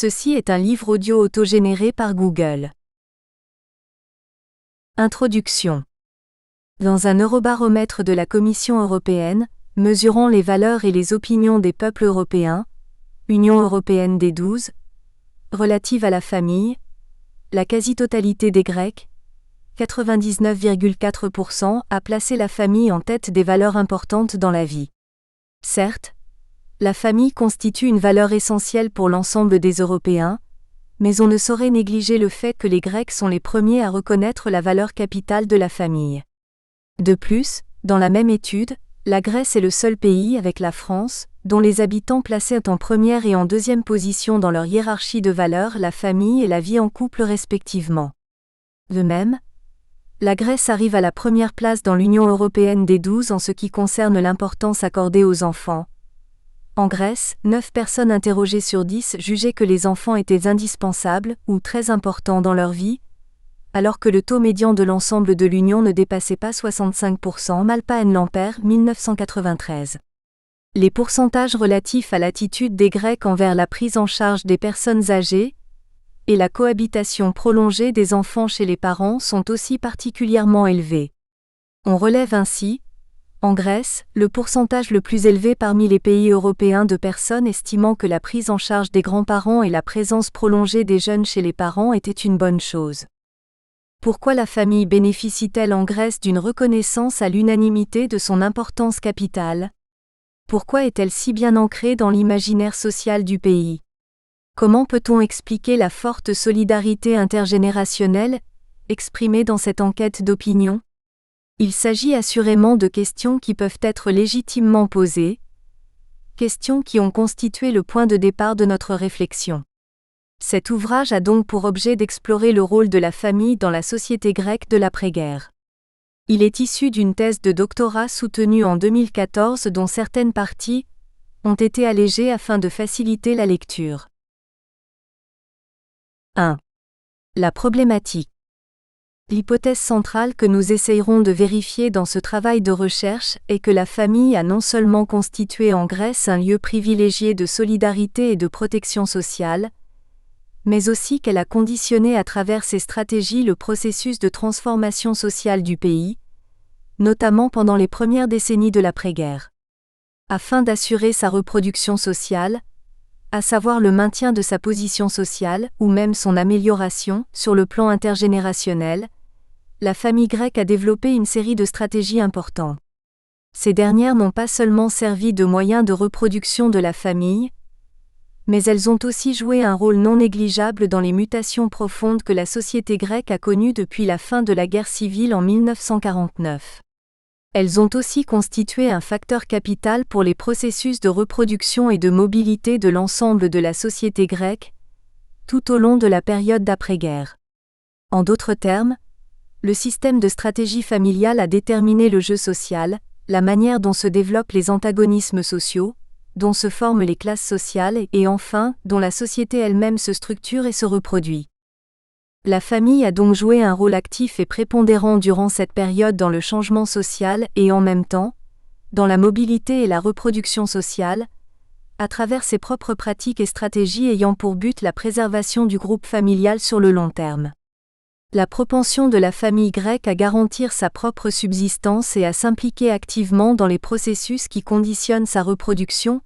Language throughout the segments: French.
Ceci est un livre audio autogénéré par Google. Introduction. Dans un eurobaromètre de la Commission européenne, mesurant les valeurs et les opinions des peuples européens, Union européenne des 12, relative à la famille, la quasi-totalité des Grecs, 99,4%, a placé la famille en tête des valeurs importantes dans la vie. Certes, la famille constitue une valeur essentielle pour l'ensemble des Européens, mais on ne saurait négliger le fait que les Grecs sont les premiers à reconnaître la valeur capitale de la famille. De plus, dans la même étude, la Grèce est le seul pays avec la France, dont les habitants plaçaient en première et en deuxième position dans leur hiérarchie de valeurs la famille et la vie en couple respectivement. De même, la Grèce arrive à la première place dans l'Union européenne des 12 en ce qui concerne l'importance accordée aux enfants. En Grèce, 9 personnes interrogées sur 10 jugeaient que les enfants étaient indispensables ou très importants dans leur vie, alors que le taux médian de l'ensemble de l'Union ne dépassait pas 65%. Malpa N. Lampert, 1993. Les pourcentages relatifs à l'attitude des Grecs envers la prise en charge des personnes âgées et la cohabitation prolongée des enfants chez les parents sont aussi particulièrement élevés. On relève ainsi, en Grèce, le pourcentage le plus élevé parmi les pays européens de personnes estimant que la prise en charge des grands-parents et la présence prolongée des jeunes chez les parents était une bonne chose. Pourquoi la famille bénéficie-t-elle en Grèce d'une reconnaissance à l'unanimité de son importance capitale ? Pourquoi est-elle si bien ancrée dans l'imaginaire social du pays ? Comment peut-on expliquer la forte solidarité intergénérationnelle exprimée dans cette enquête d'opinion ? Il s'agit assurément de questions qui peuvent être légitimement posées, questions qui ont constitué le point de départ de notre réflexion. Cet ouvrage a donc pour objet d'explorer le rôle de la famille dans la société grecque de l'après-guerre. Il est issu d'une thèse de doctorat soutenue en 2014 dont certaines parties ont été allégées afin de faciliter la lecture. 1. La problématique. L'hypothèse centrale que nous essayerons de vérifier dans ce travail de recherche est que la famille a non seulement constitué en Grèce un lieu privilégié de solidarité et de protection sociale, mais aussi qu'elle a conditionné à travers ses stratégies le processus de transformation sociale du pays, notamment pendant les premières décennies de l'après-guerre. Afin d'assurer sa reproduction sociale, à savoir le maintien de sa position sociale, ou même son amélioration, sur le plan intergénérationnel, la famille grecque a développé une série de stratégies importantes. Ces dernières n'ont pas seulement servi de moyen de reproduction de la famille, mais elles ont aussi joué un rôle non négligeable dans les mutations profondes que la société grecque a connues depuis la fin de la guerre civile en 1949. Elles ont aussi constitué un facteur capital pour les processus de reproduction et de mobilité de l'ensemble de la société grecque, tout au long de la période d'après-guerre. En d'autres termes, le système de stratégie familiale a déterminé le jeu social, la manière dont se développent les antagonismes sociaux, dont se forment les classes sociales et enfin, dont la société elle-même se structure et se reproduit. La famille a donc joué un rôle actif et prépondérant durant cette période dans le changement social et en même temps, dans la mobilité et la reproduction sociale, à travers ses propres pratiques et stratégies ayant pour but la préservation du groupe familial sur le long terme. La propension de la famille grecque à garantir sa propre subsistance et à s'impliquer activement dans les processus qui conditionnent sa reproduction,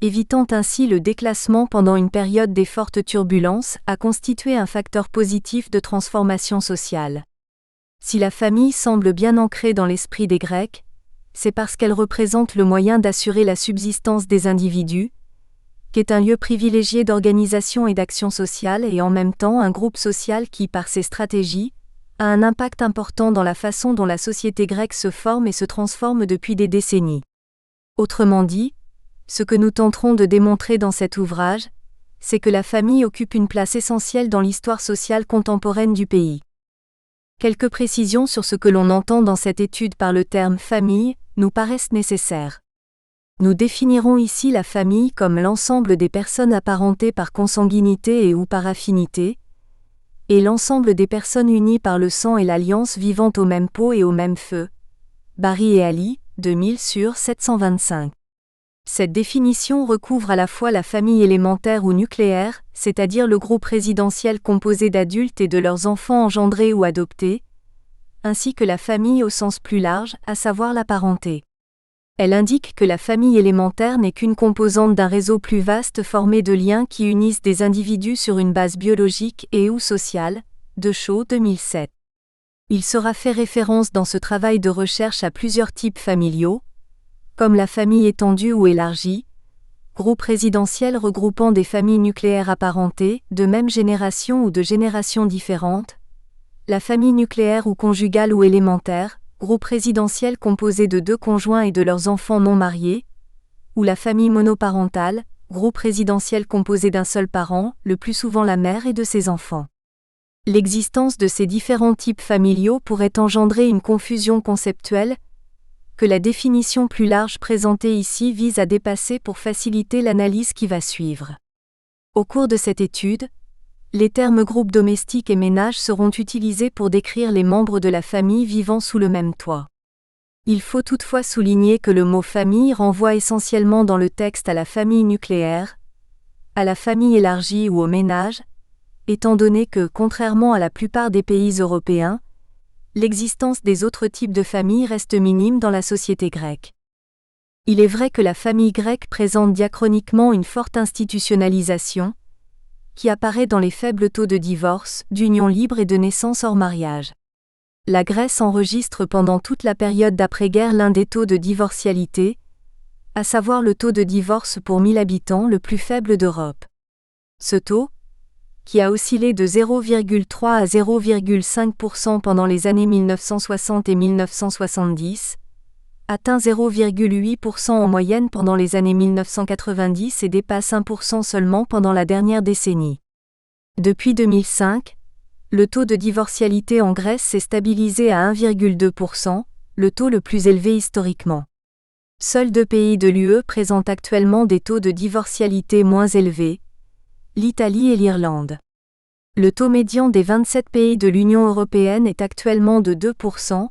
évitant ainsi le déclassement pendant une période des fortes turbulences, a constitué un facteur positif de transformation sociale. Si la famille semble bien ancrée dans l'esprit des Grecs, c'est parce qu'elle représente le moyen d'assurer la subsistance des individus, qu'est un lieu privilégié d'organisation et d'action sociale et en même temps un groupe social qui, par ses stratégies, a un impact important dans la façon dont la société grecque se forme et se transforme depuis des décennies. Autrement dit, ce que nous tenterons de démontrer dans cet ouvrage, c'est que la famille occupe une place essentielle dans l'histoire sociale contemporaine du pays. Quelques précisions sur ce que l'on entend dans cette étude par le terme « famille » nous paraissent nécessaires. Nous définirons ici la famille comme l'ensemble des personnes apparentées par consanguinité et ou par affinité, et l'ensemble des personnes unies par le sang et l'alliance vivant au même pot et au même feu. Barry et Ali, 2000 sur 725. Cette définition recouvre à la fois la famille élémentaire ou nucléaire, c'est-à-dire le groupe résidentiel composé d'adultes et de leurs enfants engendrés ou adoptés, ainsi que la famille au sens plus large, à savoir la parenté. Elle indique que la famille élémentaire n'est qu'une composante d'un réseau plus vaste formé de liens qui unissent des individus sur une base biologique et/ou sociale, de Shaw 2007. Il sera fait référence dans ce travail de recherche à plusieurs types familiaux, comme la famille étendue ou élargie, groupe résidentiel regroupant des familles nucléaires apparentées, de même génération ou de générations différentes, la famille nucléaire ou conjugale ou élémentaire, groupe résidentiel composé de deux conjoints et de leurs enfants non mariés, ou la famille monoparentale, groupe résidentiel composé d'un seul parent, le plus souvent la mère et de ses enfants. L'existence de ces différents types familiaux pourrait engendrer une confusion conceptuelle, que la définition plus large présentée ici vise à dépasser pour faciliter l'analyse qui va suivre. Au cours de cette étude, les termes groupe domestique et ménage seront utilisés pour décrire les membres de la famille vivant sous le même toit. Il faut toutefois souligner que le mot famille renvoie essentiellement dans le texte à la famille nucléaire, à la famille élargie ou au ménage, étant donné que, contrairement à la plupart des pays européens, l'existence des autres types de familles reste minime dans la société grecque. Il est vrai que la famille grecque présente diachroniquement une forte institutionnalisation, qui apparaît dans les faibles taux de divorce, d'union libre et de naissance hors mariage. La Grèce enregistre pendant toute la période d'après-guerre l'un des taux de divorcialité, à savoir le taux de divorce pour 1000 habitants le plus faible d'Europe. Ce taux, qui a oscillé de 0,3 à 0,5% pendant les années 1960 et 1970, atteint 0,8% en moyenne pendant les années 1990 et dépasse 1% seulement pendant la dernière décennie. Depuis 2005, le taux de divorcialité en Grèce s'est stabilisé à 1,2%, le taux le plus élevé historiquement. Seuls 2 pays de l'UE présentent actuellement des taux de divorcialité moins élevés, l'Italie et l'Irlande. Le taux médian des 27 pays de l'Union européenne est actuellement de 2%,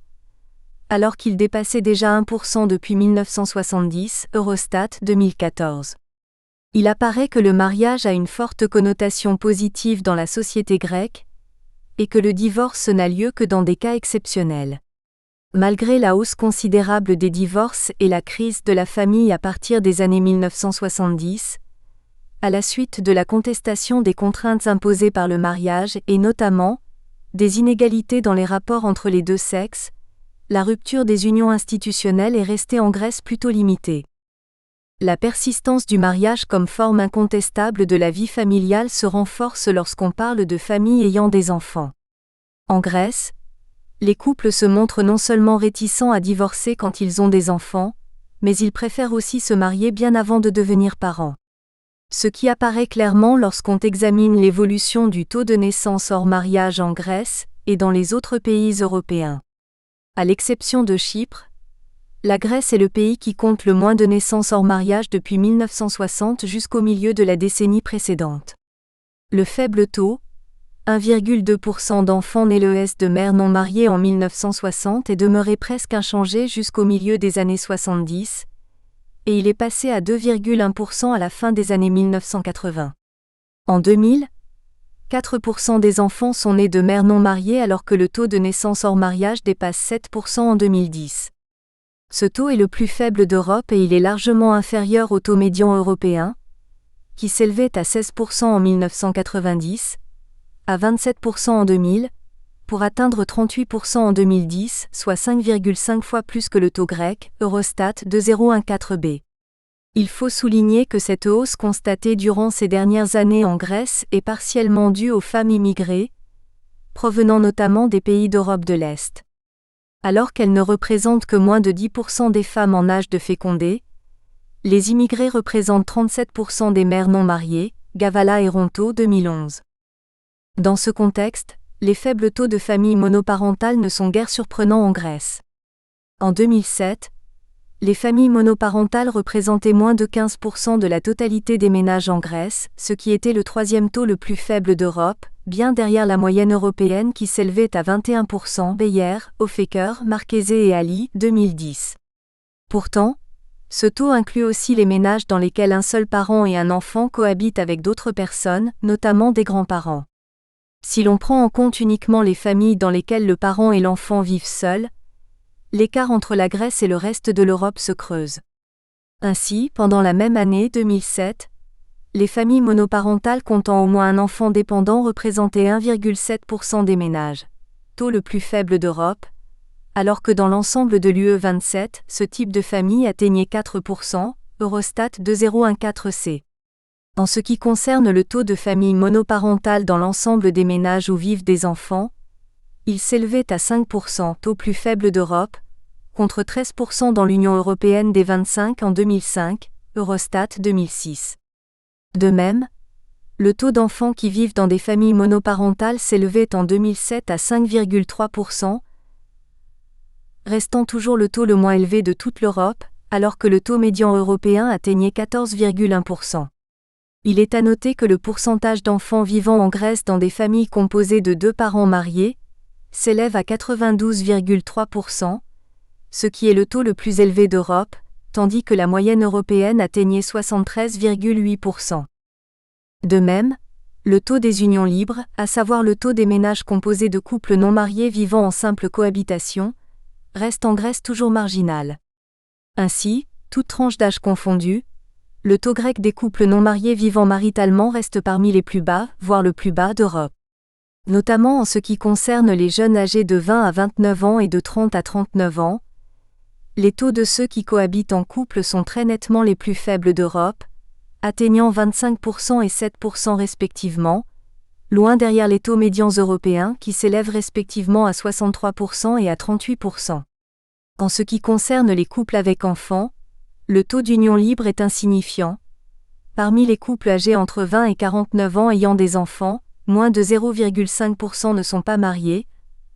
alors qu'il dépassait déjà 1% depuis 1970, Eurostat 2014. Il apparaît que le mariage a une forte connotation positive dans la société grecque, et que le divorce n'a lieu que dans des cas exceptionnels. Malgré la hausse considérable des divorces et la crise de la famille à partir des années 1970, à la suite de la contestation des contraintes imposées par le mariage et notamment des inégalités dans les rapports entre les deux sexes, la rupture des unions institutionnelles est restée en Grèce plutôt limitée. La persistance du mariage comme forme incontestable de la vie familiale se renforce lorsqu'on parle de familles ayant des enfants. En Grèce, les couples se montrent non seulement réticents à divorcer quand ils ont des enfants, mais ils préfèrent aussi se marier bien avant de devenir parents. Ce qui apparaît clairement lorsqu'on examine l'évolution du taux de naissance hors mariage en Grèce et dans les autres pays européens. À l'exception de Chypre, la Grèce est le pays qui compte le moins de naissances hors mariage depuis 1960 jusqu'au milieu de la décennie précédente. Le faible taux, 1,2% d'enfants nés de mères non mariées en 1960 est demeuré presque inchangé jusqu'au milieu des années 70, et il est passé à 2,1% à la fin des années 1980. En 2000, 4% des enfants sont nés de mères non mariées alors que le taux de naissance hors mariage dépasse 7% en 2010. Ce taux est le plus faible d'Europe et il est largement inférieur au taux médian européen, qui s'élevait à 16% en 1990, à 27% en 2000, pour atteindre 38% en 2010, soit 5,5 fois plus que le taux grec, Eurostat 2014b. Il faut souligner que cette hausse constatée durant ces dernières années en Grèce est partiellement due aux femmes immigrées, provenant notamment des pays d'Europe de l'Est. Alors qu'elles ne représentent que moins de 10% des femmes en âge de féconder, les immigrés représentent 37% des mères non mariées, Gavala et Ronto 2011. Dans ce contexte, les faibles taux de familles monoparentales ne sont guère surprenants en Grèce. En 2007, les familles monoparentales représentaient moins de 15% de la totalité des ménages en Grèce, ce qui était le 3e taux le plus faible d'Europe, bien derrière la moyenne européenne qui s'élevait à 21%. Beyer, Hofecker, Marchese et Ali, 2010. Pourtant, Ce taux inclut aussi les ménages dans lesquels un seul parent et un enfant cohabitent avec d'autres personnes, notamment des grands-parents. Si l'on prend en compte uniquement les familles dans lesquelles le parent et l'enfant vivent seuls, l'écart entre la Grèce et le reste de l'Europe se creuse. Ainsi, pendant la même année 2007, les familles monoparentales comptant au moins un enfant dépendant représentaient 1,7% des ménages, taux le plus faible d'Europe, alors que dans l'ensemble de l'UE 27, ce type de famille atteignait 4%, Eurostat 2014c. En ce qui concerne le taux de familles monoparentales dans l'ensemble des ménages où vivent des enfants, il s'élevait à 5%, taux plus faible d'Europe, contre 13% dans l'Union européenne des 25 en 2005, Eurostat 2006. De même, le taux d'enfants qui vivent dans des familles monoparentales s'élevait en 2007 à 5,3%, restant toujours le taux le moins élevé de toute l'Europe, alors que le taux médian européen atteignait 14,1%. Il est à noter que le pourcentage d'enfants vivant en Grèce dans des familles composées de 2 parents mariés s'élève à 92,3%, ce qui est le taux le plus élevé d'Europe, tandis que la moyenne européenne atteignait 73,8%. De même, le taux des unions libres, à savoir le taux des ménages composés de couples non mariés vivant en simple cohabitation, reste en Grèce toujours marginal. Ainsi, toute tranche d'âge confondue, le taux grec des couples non mariés vivant maritalement reste parmi les plus bas, voire le plus bas d'Europe. Notamment en ce qui concerne les jeunes âgés de 20 à 29 ans et de 30 à 39 ans, les taux de ceux qui cohabitent en couple sont très nettement les plus faibles d'Europe, atteignant 25% et 7% respectivement, loin derrière les taux médians européens qui s'élèvent respectivement à 63% et à 38%. En ce qui concerne les couples avec enfants, le taux d'union libre est insignifiant. Parmi les couples âgés entre 20 et 49 ans ayant des enfants, moins de 0,5% ne sont pas mariés,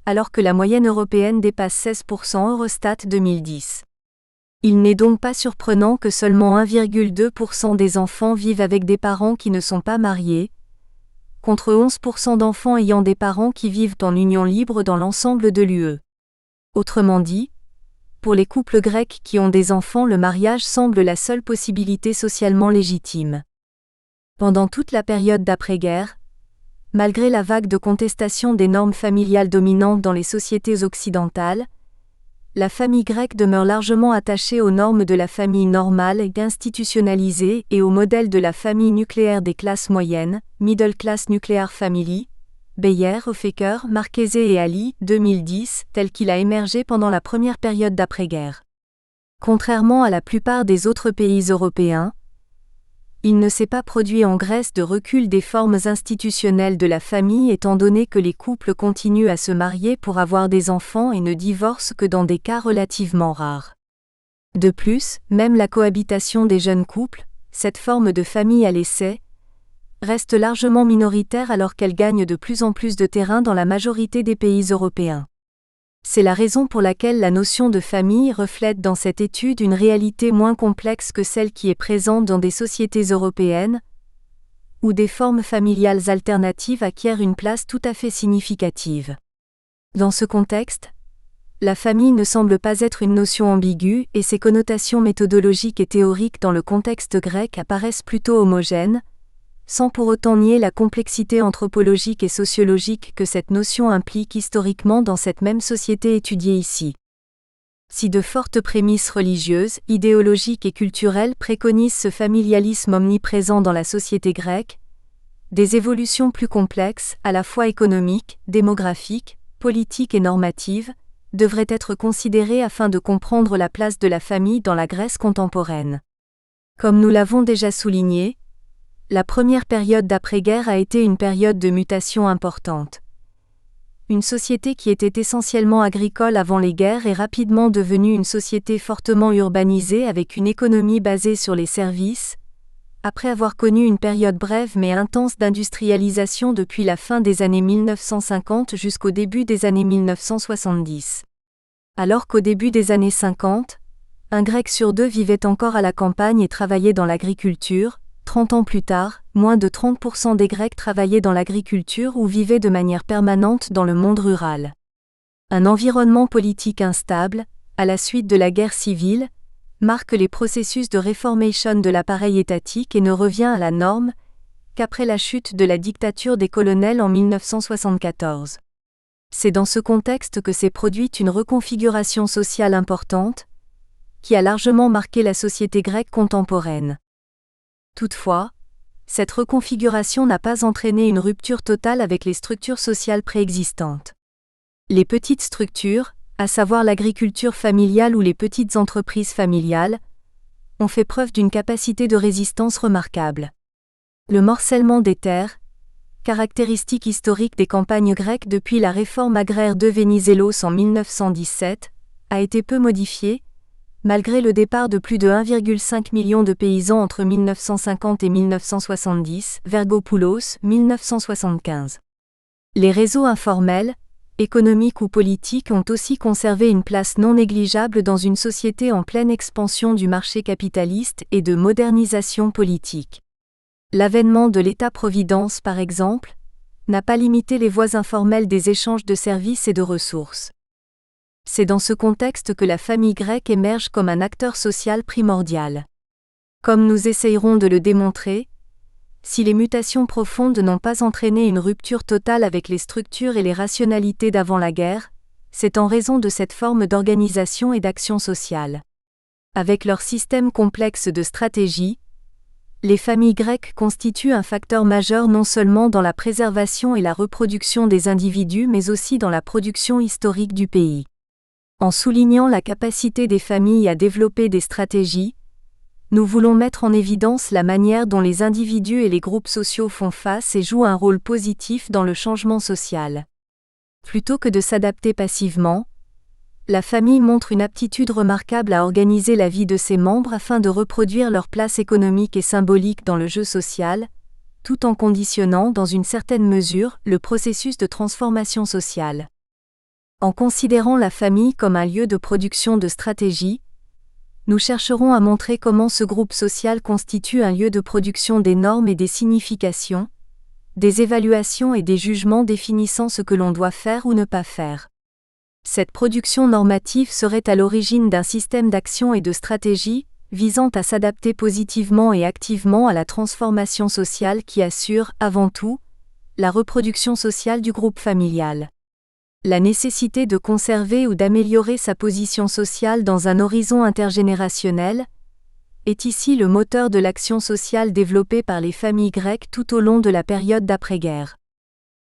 alors que la moyenne européenne dépasse 16% Eurostat 2010. Il n'est donc pas surprenant que seulement 1,2% des enfants vivent avec des parents qui ne sont pas mariés, contre 11% d'enfants ayant des parents qui vivent en union libre dans l'ensemble de l'UE. Autrement dit, pour les couples grecs qui ont des enfants, le mariage semble la seule possibilité socialement légitime. Pendant toute la période d'après-guerre, malgré la vague de contestation des normes familiales dominantes dans les sociétés occidentales, la famille grecque demeure largement attachée aux normes de la famille normale et institutionnalisée et au modèle de la famille nucléaire des classes moyennes, Middle Class Nuclear Family, Beyer, Hofecker, Marchese et Ali, 2010, tel qu'il a émergé pendant la première période d'après-guerre. Contrairement à la plupart des autres pays européens, il ne s'est pas produit en Grèce de recul des formes institutionnelles de la famille étant donné que les couples continuent à se marier pour avoir des enfants et ne divorcent que dans des cas relativement rares. De plus, même la cohabitation des jeunes couples, cette forme de famille à l'essai, reste largement minoritaire alors qu'elle gagne de plus en plus de terrain dans la majorité des pays européens. C'est la raison pour laquelle la notion de famille reflète dans cette étude une réalité moins complexe que celle qui est présente dans des sociétés européennes, où des formes familiales alternatives acquièrent une place tout à fait significative. Dans ce contexte, la famille ne semble pas être une notion ambiguë et ses connotations méthodologiques et théoriques dans le contexte grec apparaissent plutôt homogènes, sans pour autant nier la complexité anthropologique et sociologique que cette notion implique historiquement dans cette même société étudiée ici. Si de fortes prémices religieuses, idéologiques et culturelles préconisent ce familialisme omniprésent dans la société grecque, des évolutions plus complexes, à la fois économiques, démographiques, politiques et normatives, devraient être considérées afin de comprendre la place de la famille dans la Grèce contemporaine. Comme nous l'avons déjà souligné, la première période d'après-guerre a été une période de mutation importante. Une société qui était essentiellement agricole avant les guerres est rapidement devenue une société fortement urbanisée avec une économie basée sur les services, après avoir connu une période brève mais intense d'industrialisation depuis la fin des années 1950 jusqu'au début des années 1970. Alors qu'au début des années 50, un Grec sur 2 vivait encore à la campagne et travaillait dans l'agriculture, 30 ans plus tard, moins de 30% des Grecs travaillaient dans l'agriculture ou vivaient de manière permanente dans le monde rural. Un environnement politique instable, à la suite de la guerre civile, marque les processus de réformation de l'appareil étatique et ne revient à la norme qu'après la chute de la dictature des colonels en 1974. C'est dans ce contexte que s'est produite une reconfiguration sociale importante, qui a largement marqué la société grecque contemporaine. Toutefois, cette reconfiguration n'a pas entraîné une rupture totale avec les structures sociales préexistantes. Les petites structures, à savoir l'agriculture familiale ou les petites entreprises familiales, ont fait preuve d'une capacité de résistance remarquable. Le morcellement des terres, caractéristique historique des campagnes grecques depuis la réforme agraire de Venizelos en 1917, a été peu modifié, malgré le départ de plus de 1,5 million de paysans entre 1950 et 1970, Vergopoulos, 1975. Les réseaux informels, économiques ou politiques ont aussi conservé une place non négligeable dans une société en pleine expansion du marché capitaliste et de modernisation politique. L'avènement de l'État-providence, par exemple, n'a pas limité les voies informelles des échanges de services et de ressources. C'est dans ce contexte que la famille grecque émerge comme un acteur social primordial. Comme nous essayerons de le démontrer, si les mutations profondes n'ont pas entraîné une rupture totale avec les structures et les rationalités d'avant la guerre, c'est en raison de cette forme d'organisation et d'action sociale. Avec leur système complexe de stratégie, les familles grecques constituent un facteur majeur non seulement dans la préservation et la reproduction des individus mais aussi dans la production historique du pays. En soulignant la capacité des familles à développer des stratégies, nous voulons mettre en évidence la manière dont les individus et les groupes sociaux font face et jouent un rôle positif dans le changement social. Plutôt que de s'adapter passivement, la famille montre une aptitude remarquable à organiser la vie de ses membres afin de reproduire leur place économique et symbolique dans le jeu social, tout en conditionnant dans une certaine mesure le processus de transformation sociale. En considérant la famille comme un lieu de production de stratégie, nous chercherons à montrer comment ce groupe social constitue un lieu de production des normes et des significations, des évaluations et des jugements définissant ce que l'on doit faire ou ne pas faire. Cette production normative serait à l'origine d'un système d'action et de stratégie, visant à s'adapter positivement et activement à la transformation sociale qui assure, avant tout, la reproduction sociale du groupe familial. La nécessité de conserver ou d'améliorer sa position sociale dans un horizon intergénérationnel est ici le moteur de l'action sociale développée par les familles grecques tout au long de la période d'après-guerre.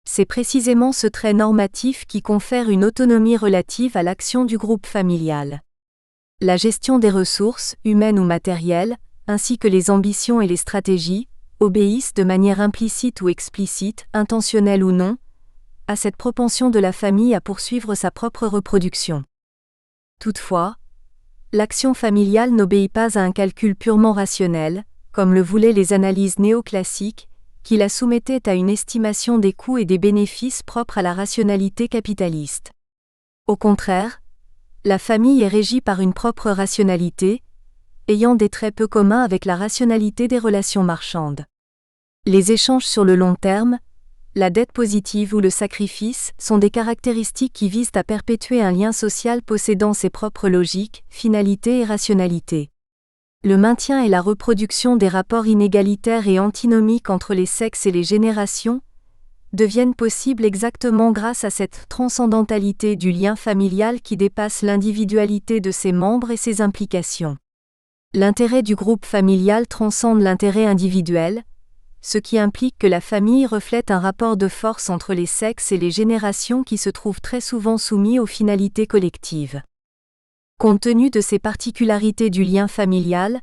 C'est précisément ce trait normatif qui confère une autonomie relative à l'action du groupe familial. La gestion des ressources, humaines ou matérielles, ainsi que les ambitions et les stratégies, obéissent de manière implicite ou explicite, intentionnelle ou non, à cette propension de la famille à poursuivre sa propre reproduction. Toutefois, l'action familiale n'obéit pas à un calcul purement rationnel, comme le voulaient les analyses néoclassiques, qui la soumettaient à une estimation des coûts et des bénéfices propres à la rationalité capitaliste. Au contraire, la famille est régie par une propre rationalité, ayant des traits peu communs avec la rationalité des relations marchandes. Les échanges sur le long terme, la dette positive ou le sacrifice sont des caractéristiques qui visent à perpétuer un lien social possédant ses propres logiques, finalités et rationalités. Le maintien et la reproduction des rapports inégalitaires et antinomiques entre les sexes et les générations deviennent possibles exactement grâce à cette transcendantalité du lien familial qui dépasse l'individualité de ses membres et ses implications. L'intérêt du groupe familial transcende l'intérêt individuel, ce qui implique que la famille reflète un rapport de force entre les sexes et les générations qui se trouve très souvent soumis aux finalités collectives. Compte tenu de ces particularités du lien familial,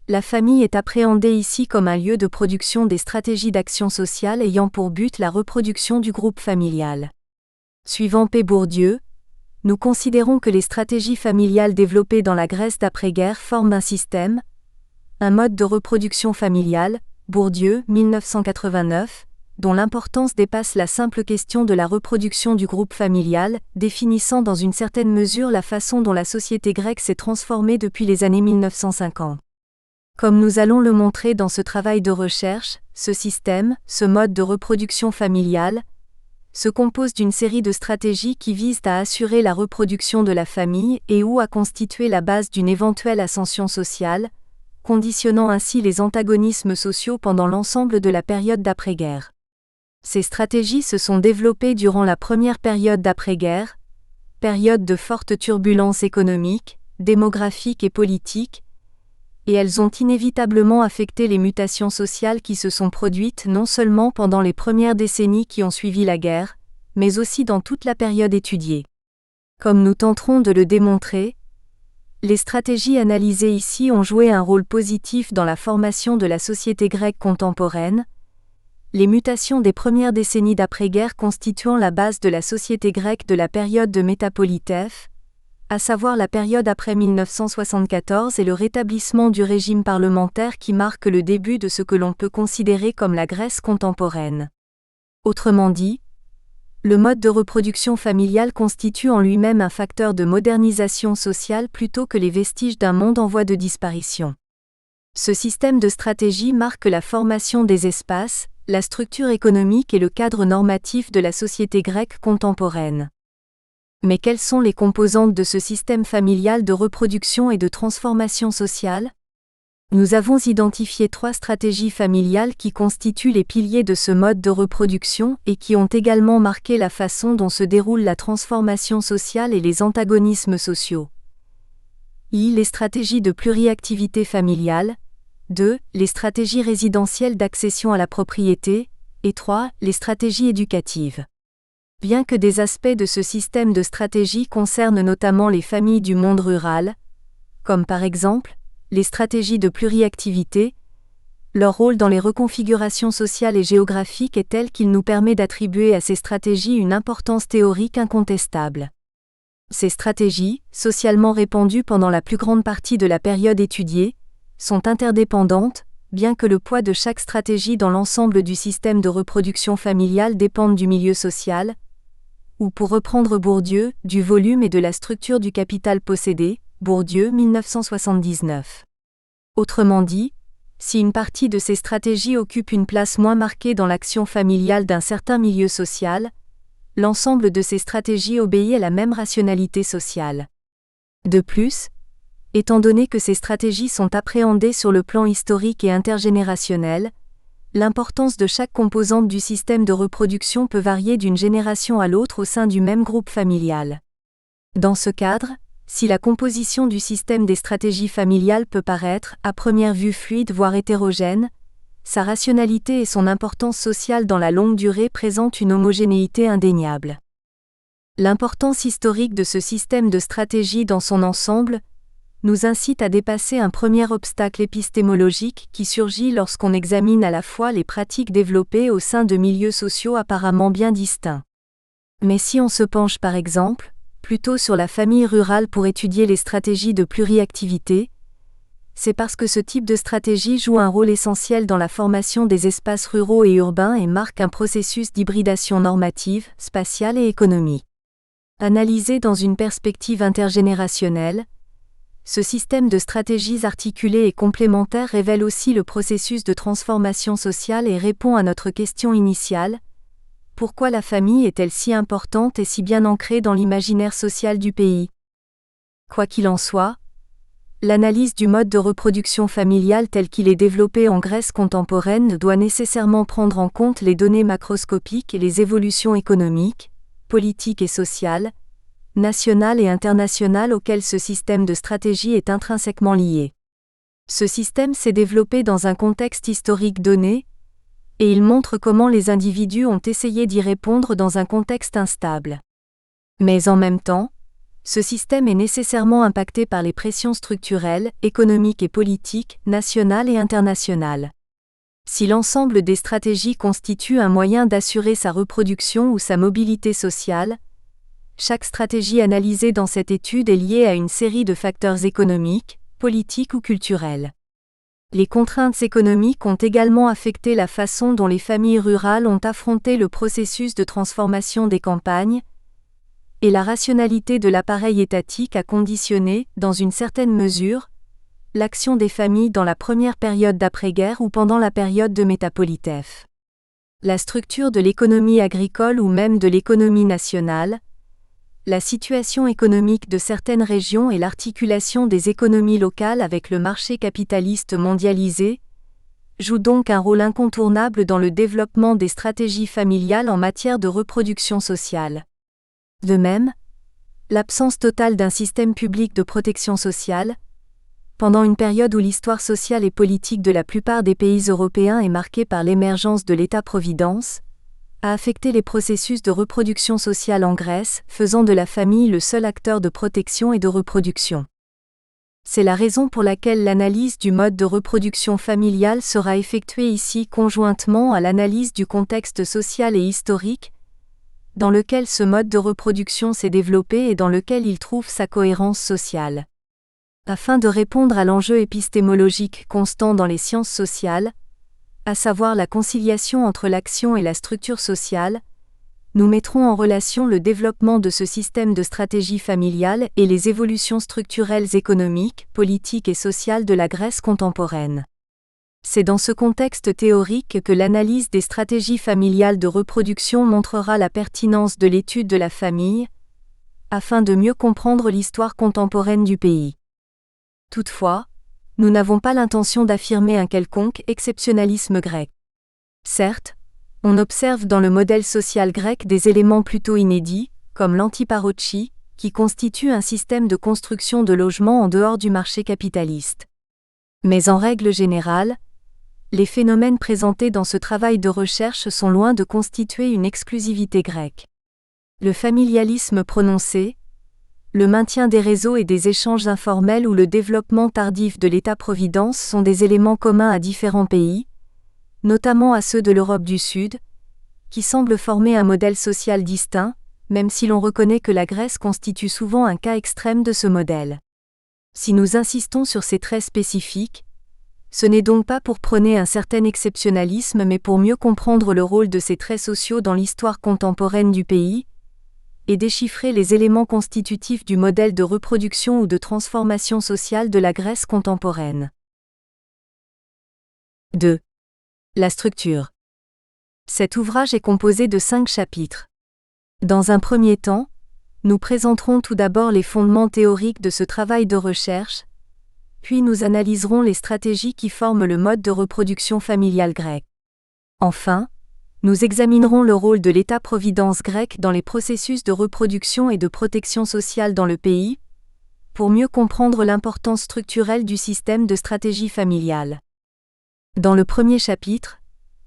la famille est appréhendée ici comme un lieu de production des stratégies d'action sociale ayant pour but la reproduction du groupe familial. Suivant P. Bourdieu, nous considérons que les stratégies familiales développées dans la Grèce d'après-guerre forment un système, un mode de reproduction familiale, Bourdieu, 1989, dont l'importance dépasse la simple question de la reproduction du groupe familial, définissant dans une certaine mesure la façon dont la société grecque s'est transformée depuis les années 1950. Comme nous allons le montrer dans ce travail de recherche, ce système, ce mode de reproduction familiale, se compose d'une série de stratégies qui visent à assurer la reproduction de la famille et ou à constituer la base d'une éventuelle ascension sociale, conditionnant ainsi les antagonismes sociaux pendant l'ensemble de la période d'après-guerre. Ces stratégies se sont développées durant la première période d'après-guerre, période de forte turbulence économique, démographique et politique, et elles ont inévitablement affecté les mutations sociales qui se sont produites non seulement pendant les premières décennies qui ont suivi la guerre, mais aussi dans toute la période étudiée. Comme nous tenterons de le démontrer, les stratégies analysées ici ont joué un rôle positif dans la formation de la société grecque contemporaine, les mutations des premières décennies d'après-guerre constituant la base de la société grecque de la période de Métapolitèphe, à savoir la période après 1974 et le rétablissement du régime parlementaire qui marque le début de ce que l'on peut considérer comme la Grèce contemporaine. Autrement dit, le mode de reproduction familiale constitue en lui-même un facteur de modernisation sociale plutôt que les vestiges d'un monde en voie de disparition. Ce système de stratégie marque la formation des espaces, la structure économique et le cadre normatif de la société grecque contemporaine. Mais quelles sont les composantes de ce système familial de reproduction et de transformation sociale ? Nous avons identifié 3 stratégies familiales qui constituent les piliers de ce mode de reproduction et qui ont également marqué la façon dont se déroule la transformation sociale et les antagonismes sociaux. Les stratégies de pluriactivité familiale. 2. Les stratégies résidentielles d'accession à la propriété. Et 3. Les stratégies éducatives. Bien que des aspects de ce système de stratégie concernent notamment les familles du monde rural, comme par exemple les stratégies de pluriactivité, leur rôle dans les reconfigurations sociales et géographiques est tel qu'il nous permet d'attribuer à ces stratégies une importance théorique incontestable. Ces stratégies, socialement répandues pendant la plus grande partie de la période étudiée, sont interdépendantes, bien que le poids de chaque stratégie dans l'ensemble du système de reproduction familiale dépende du milieu social, ou pour reprendre Bourdieu, du volume et de la structure du capital possédé, Bourdieu 1979. Autrement dit, si une partie de ces stratégies occupe une place moins marquée dans l'action familiale d'un certain milieu social, l'ensemble de ces stratégies obéit à la même rationalité sociale. De plus, étant donné que ces stratégies sont appréhendées sur le plan historique et intergénérationnel, l'importance de chaque composante du système de reproduction peut varier d'une génération à l'autre au sein du même groupe familial. Dans ce cadre, si la composition du système des stratégies familiales peut paraître, à première vue fluide voire hétérogène, sa rationalité et son importance sociale dans la longue durée présentent une homogénéité indéniable. L'importance historique de ce système de stratégie dans son ensemble nous incite à dépasser un premier obstacle épistémologique qui surgit lorsqu'on examine à la fois les pratiques développées au sein de milieux sociaux apparemment bien distincts. Mais si on se penche par exemple, plutôt sur la famille rurale pour étudier les stratégies de pluriactivité, c'est parce que ce type de stratégie joue un rôle essentiel dans la formation des espaces ruraux et urbains et marque un processus d'hybridation normative, spatiale et économique. Analysé dans une perspective intergénérationnelle, ce système de stratégies articulées et complémentaires révèle aussi le processus de transformation sociale et répond à notre question initiale: pourquoi la famille est-elle si importante et si bien ancrée dans l'imaginaire social du pays ? Quoi qu'il en soit, l'analyse du mode de reproduction familiale tel qu'il est développé en Grèce contemporaine doit nécessairement prendre en compte les données macroscopiques et les évolutions économiques, politiques et sociales, nationales et internationales auxquelles ce système de stratégie est intrinsèquement lié. Ce système s'est développé dans un contexte historique donné, et il montre comment les individus ont essayé d'y répondre dans un contexte instable. Mais en même temps, ce système est nécessairement impacté par les pressions structurelles, économiques et politiques, nationales et internationales. Si l'ensemble des stratégies constitue un moyen d'assurer sa reproduction ou sa mobilité sociale, chaque stratégie analysée dans cette étude est liée à une série de facteurs économiques, politiques ou culturels. Les contraintes économiques ont également affecté la façon dont les familles rurales ont affronté le processus de transformation des campagnes, et la rationalité de l'appareil étatique a conditionné, dans une certaine mesure, l'action des familles dans la première période d'après-guerre ou pendant la période de Métapolitèphe. la structure de l'économie agricole ou même de l'économie nationale, la situation économique de certaines régions et l'articulation des économies locales avec le marché capitaliste mondialisé, jouent donc un rôle incontournable dans le développement des stratégies familiales en matière de reproduction sociale. De même, l'absence totale d'un système public de protection sociale, pendant une période où l'histoire sociale et politique de la plupart des pays européens est marquée par l'émergence de l'État-providence, a affecté les processus de reproduction sociale en Grèce, faisant de la famille le seul acteur de protection et de reproduction. C'est la raison pour laquelle l'analyse du mode de reproduction familiale sera effectuée ici conjointement à l'analyse du contexte social et historique, dans lequel ce mode de reproduction s'est développé et dans lequel il trouve sa cohérence sociale. Afin de répondre à l'enjeu épistémologique constant dans les sciences sociales, à savoir la conciliation entre l'action et la structure sociale, nous mettrons en relation le développement de ce système de stratégie familiale et les évolutions structurelles économiques, politiques et sociales de la Grèce contemporaine. C'est dans ce contexte théorique que l'analyse des stratégies familiales de reproduction montrera la pertinence de l'étude de la famille, afin de mieux comprendre l'histoire contemporaine du pays. Toutefois, nous n'avons pas l'intention d'affirmer un quelconque exceptionnalisme grec. Certes, on observe dans le modèle social grec des éléments plutôt inédits, comme l'antiparochie, qui constitue un système de construction de logements en dehors du marché capitaliste. Mais en règle générale, les phénomènes présentés dans ce travail de recherche sont loin de constituer une exclusivité grecque. Le familialisme prononcé, le maintien des réseaux et des échanges informels ou le développement tardif de l'État-providence sont des éléments communs à différents pays, notamment à ceux de l'Europe du Sud, qui semblent former un modèle social distinct, même si l'on reconnaît que la Grèce constitue souvent un cas extrême de ce modèle. Si nous insistons sur ces traits spécifiques, ce n'est donc pas pour prôner un certain exceptionnalisme mais pour mieux comprendre le rôle de ces traits sociaux dans l'histoire contemporaine du pays, et déchiffrer les éléments constitutifs du modèle de reproduction ou de transformation sociale de la Grèce contemporaine. 2. La structure. Cet ouvrage est composé de 5 chapitres. Dans un premier temps, nous présenterons tout d'abord les fondements théoriques de ce travail de recherche, puis nous analyserons les stratégies qui forment le mode de reproduction familiale grec. Enfin, nous examinerons le rôle de l'État-providence grec dans les processus de reproduction et de protection sociale dans le pays, pour mieux comprendre l'importance structurelle du système de stratégie familiale. Dans le premier chapitre,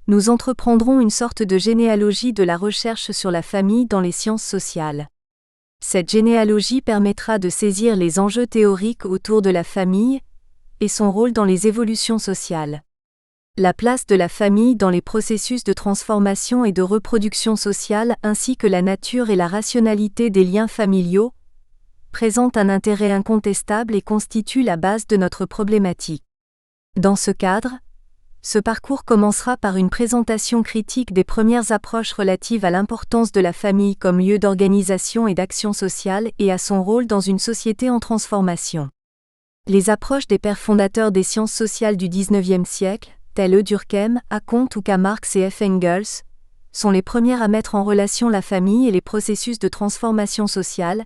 nous entreprendrons une sorte de généalogie de la recherche sur la famille dans les sciences sociales. Cette généalogie permettra de saisir les enjeux théoriques autour de la famille et son rôle dans les évolutions sociales. La place de la famille dans les processus de transformation et de reproduction sociale ainsi que la nature et la rationalité des liens familiaux présentent un intérêt incontestable et constituent la base de notre problématique. Dans ce cadre, ce parcours commencera par une présentation critique des premières approches relatives à l'importance de la famille comme lieu d'organisation et d'action sociale et à son rôle dans une société en transformation. Les approches des pères fondateurs des sciences sociales du XIXe siècle, tels E. Durkheim, A. Comte ou K. Marx et F. Engels, sont les premières à mettre en relation la famille et les processus de transformation sociale,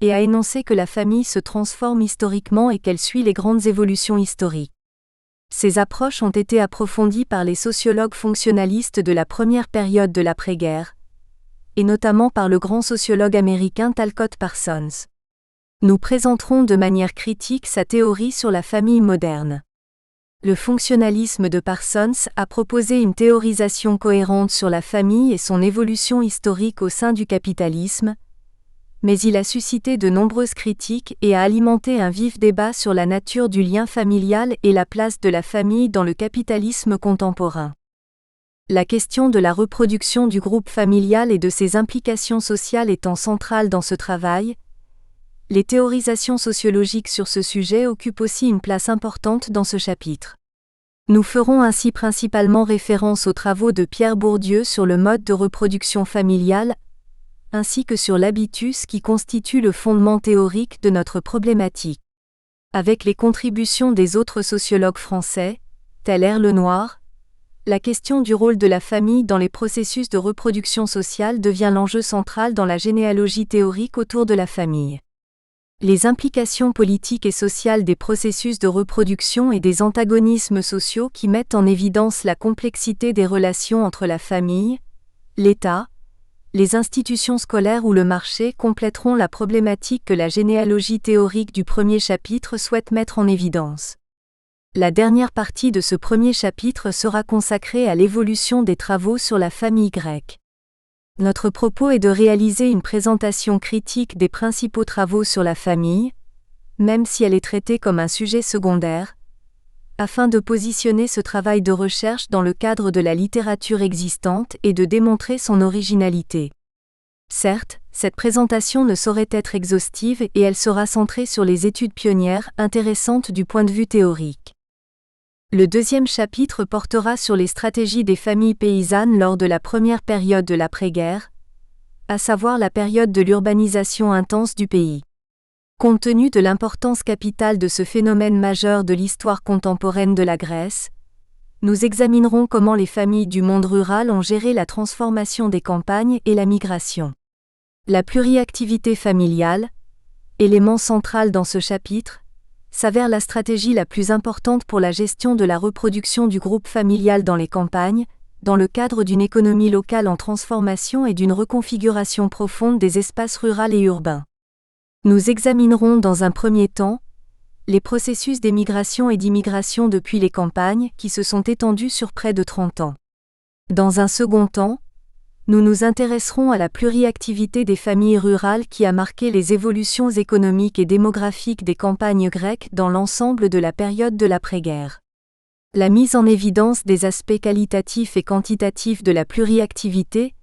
et à énoncer que la famille se transforme historiquement et qu'elle suit les grandes évolutions historiques. Ces approches ont été approfondies par les sociologues fonctionnalistes de la première période de l'après-guerre, et notamment par le grand sociologue américain Talcott Parsons. Nous présenterons de manière critique sa théorie sur la famille moderne. Le fonctionnalisme de Parsons a proposé une théorisation cohérente sur la famille et son évolution historique au sein du capitalisme, mais il a suscité de nombreuses critiques et a alimenté un vif débat sur la nature du lien familial et la place de la famille dans le capitalisme contemporain. La question de la reproduction du groupe familial et de ses implications sociales étant centrale dans ce travail, les théorisations sociologiques sur ce sujet occupent aussi une place importante dans ce chapitre. Nous ferons ainsi principalement référence aux travaux de Pierre Bourdieu sur le mode de reproduction familiale, ainsi que sur l'habitus qui constitue le fondement théorique de notre problématique. Avec les contributions des autres sociologues français, tels R. Lenoir, la question du rôle de la famille dans les processus de reproduction sociale devient l'enjeu central dans la généalogie théorique autour de la famille. Les implications politiques et sociales des processus de reproduction et des antagonismes sociaux qui mettent en évidence la complexité des relations entre la famille, l'État, les institutions scolaires ou le marché compléteront la problématique que la généalogie théorique du premier chapitre souhaite mettre en évidence. La dernière partie de ce premier chapitre sera consacrée à l'évolution des travaux sur la famille grecque. Notre propos est de réaliser une présentation critique des principaux travaux sur la famille, même si elle est traitée comme un sujet secondaire, afin de positionner ce travail de recherche dans le cadre de la littérature existante et de démontrer son originalité. Certes, cette présentation ne saurait être exhaustive et elle sera centrée sur les études pionnières intéressantes du point de vue théorique. Le deuxième chapitre portera sur les stratégies des familles paysannes lors de la première période de l'après-guerre, à savoir la période de l'urbanisation intense du pays. Compte tenu de l'importance capitale de ce phénomène majeur de l'histoire contemporaine de la Grèce, nous examinerons comment les familles du monde rural ont géré la transformation des campagnes et la migration. La pluriactivité familiale, élément central dans ce chapitre, s'avère la stratégie la plus importante pour la gestion de la reproduction du groupe familial dans les campagnes, dans le cadre d'une économie locale en transformation et d'une reconfiguration profonde des espaces ruraux et urbains. Nous examinerons dans un premier temps les processus d'émigration et d'immigration depuis les campagnes qui se sont étendus sur près de 30 ans. Dans un second temps, nous nous intéresserons à la pluriactivité des familles rurales qui a marqué les évolutions économiques et démographiques des campagnes grecques dans l'ensemble de la période de l'après-guerre. La mise en évidence des aspects qualitatifs et quantitatifs de la pluriactivité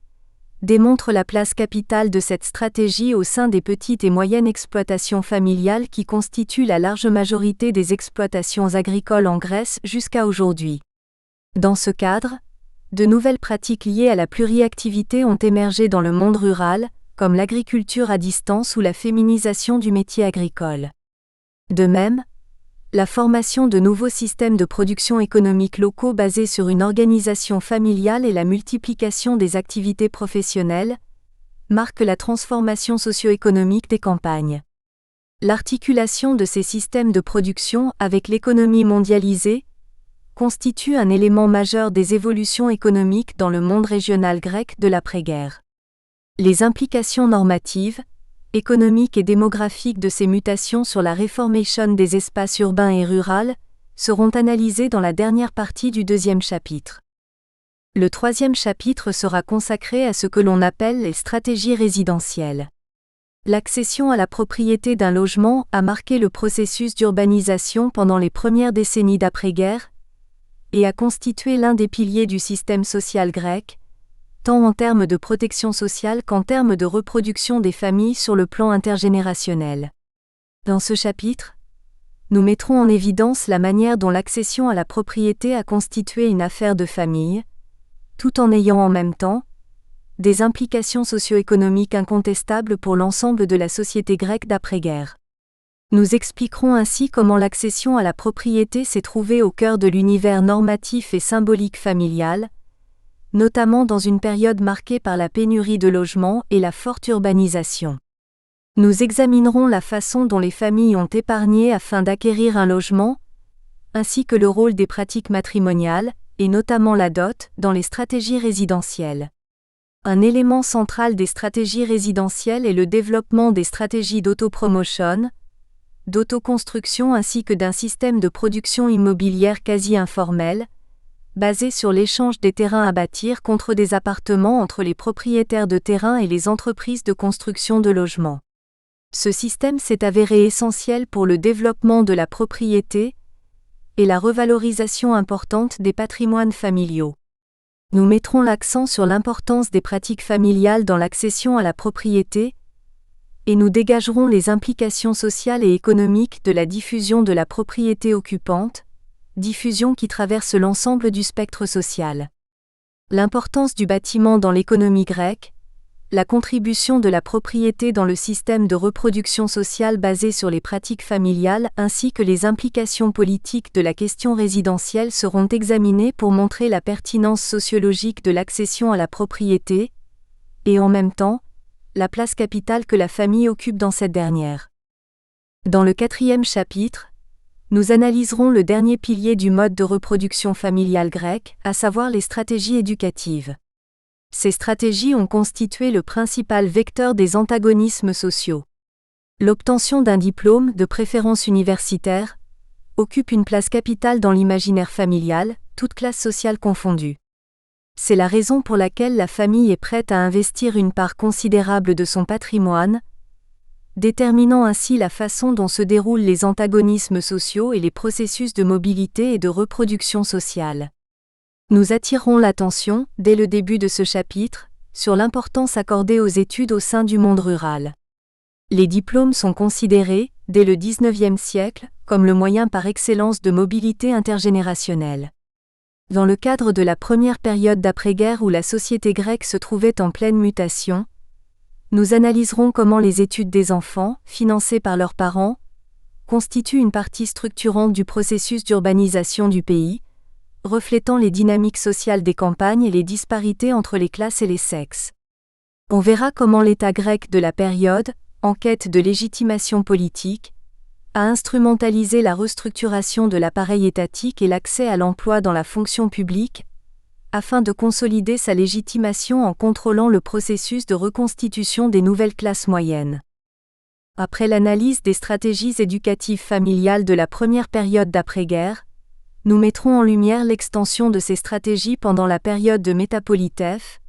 démontre la place capitale de cette stratégie au sein des petites et moyennes exploitations familiales qui constituent la large majorité des exploitations agricoles en Grèce jusqu'à aujourd'hui. Dans ce cadre, de nouvelles pratiques liées à la pluriactivité ont émergé dans le monde rural, comme l'agriculture à distance ou la féminisation du métier agricole. De même, la formation de nouveaux systèmes de production économique locaux basés sur une organisation familiale et la multiplication des activités professionnelles marquent la transformation socio-économique des campagnes. L'articulation de ces systèmes de production avec l'économie mondialisée constitue un élément majeur des évolutions économiques dans le monde régional grec de l'après-guerre. Les implications normatives, économiques et démographiques de ces mutations sur la réformation des espaces urbains et ruraux seront analysées dans la dernière partie du deuxième chapitre. Le troisième chapitre sera consacré à ce que l'on appelle les stratégies résidentielles. L'accession à la propriété d'un logement a marqué le processus d'urbanisation pendant les premières décennies d'après-guerre et a constitué l'un des piliers du système social grec, tant en termes de protection sociale qu'en termes de reproduction des familles sur le plan intergénérationnel. Dans ce chapitre, nous mettrons en évidence la manière dont l'accession à la propriété a constitué une affaire de famille, tout en ayant en même temps des implications socio-économiques incontestables pour l'ensemble de la société grecque d'après-guerre. Nous expliquerons ainsi comment l'accession à la propriété s'est trouvée au cœur de l'univers normatif et symbolique familial, notamment dans une période marquée par la pénurie de logements et la forte urbanisation. Nous examinerons la façon dont les familles ont épargné afin d'acquérir un logement, ainsi que le rôle des pratiques matrimoniales, et notamment la dot, dans les stratégies résidentielles. Un élément central des stratégies résidentielles est le développement des stratégies d'autopromotion, d'autoconstruction ainsi que d'un système de production immobilière quasi informel, basé sur l'échange des terrains à bâtir contre des appartements entre les propriétaires de terrains et les entreprises de construction de logements. Ce système s'est avéré essentiel pour le développement de la propriété et la revalorisation importante des patrimoines familiaux. Nous mettrons l'accent sur l'importance des pratiques familiales dans l'accession à la propriété, et nous dégagerons les implications sociales et économiques de la diffusion de la propriété occupante, diffusion qui traverse l'ensemble du spectre social. L'importance du bâtiment dans l'économie grecque, la contribution de la propriété dans le système de reproduction sociale basé sur les pratiques familiales ainsi que les implications politiques de la question résidentielle seront examinées pour montrer la pertinence sociologique de l'accession à la propriété, et en même temps, la place capitale que la famille occupe dans cette dernière. Dans le 4e chapitre, nous analyserons le dernier pilier du mode de reproduction familiale grec, à savoir les stratégies éducatives. Ces stratégies ont constitué le principal vecteur des antagonismes sociaux. L'obtention d'un diplôme, de préférence universitaire, occupe une place capitale dans l'imaginaire familial, toutes classes sociales confondues. C'est la raison pour laquelle la famille est prête à investir une part considérable de son patrimoine, déterminant ainsi la façon dont se déroulent les antagonismes sociaux et les processus de mobilité et de reproduction sociale. Nous attirerons l'attention, dès le début de ce chapitre, sur l'importance accordée aux études au sein du monde rural. Les diplômes sont considérés, dès le XIXe siècle, comme le moyen par excellence de mobilité intergénérationnelle. Dans le cadre de la première période d'après-guerre où la société grecque se trouvait en pleine mutation, nous analyserons comment les études des enfants, financées par leurs parents, constituent une partie structurante du processus d'urbanisation du pays, reflétant les dynamiques sociales des campagnes et les disparités entre les classes et les sexes. On verra comment l'État grec de la période, en quête de légitimation politique, a instrumentalisé la restructuration de l'appareil étatique et l'accès à l'emploi dans la fonction publique, afin de consolider sa légitimation en contrôlant le processus de reconstitution des nouvelles classes moyennes. Après l'analyse des stratégies éducatives familiales de la première période d'après-guerre, nous mettrons en lumière l'extension de ces stratégies pendant la période de Métapolitèf,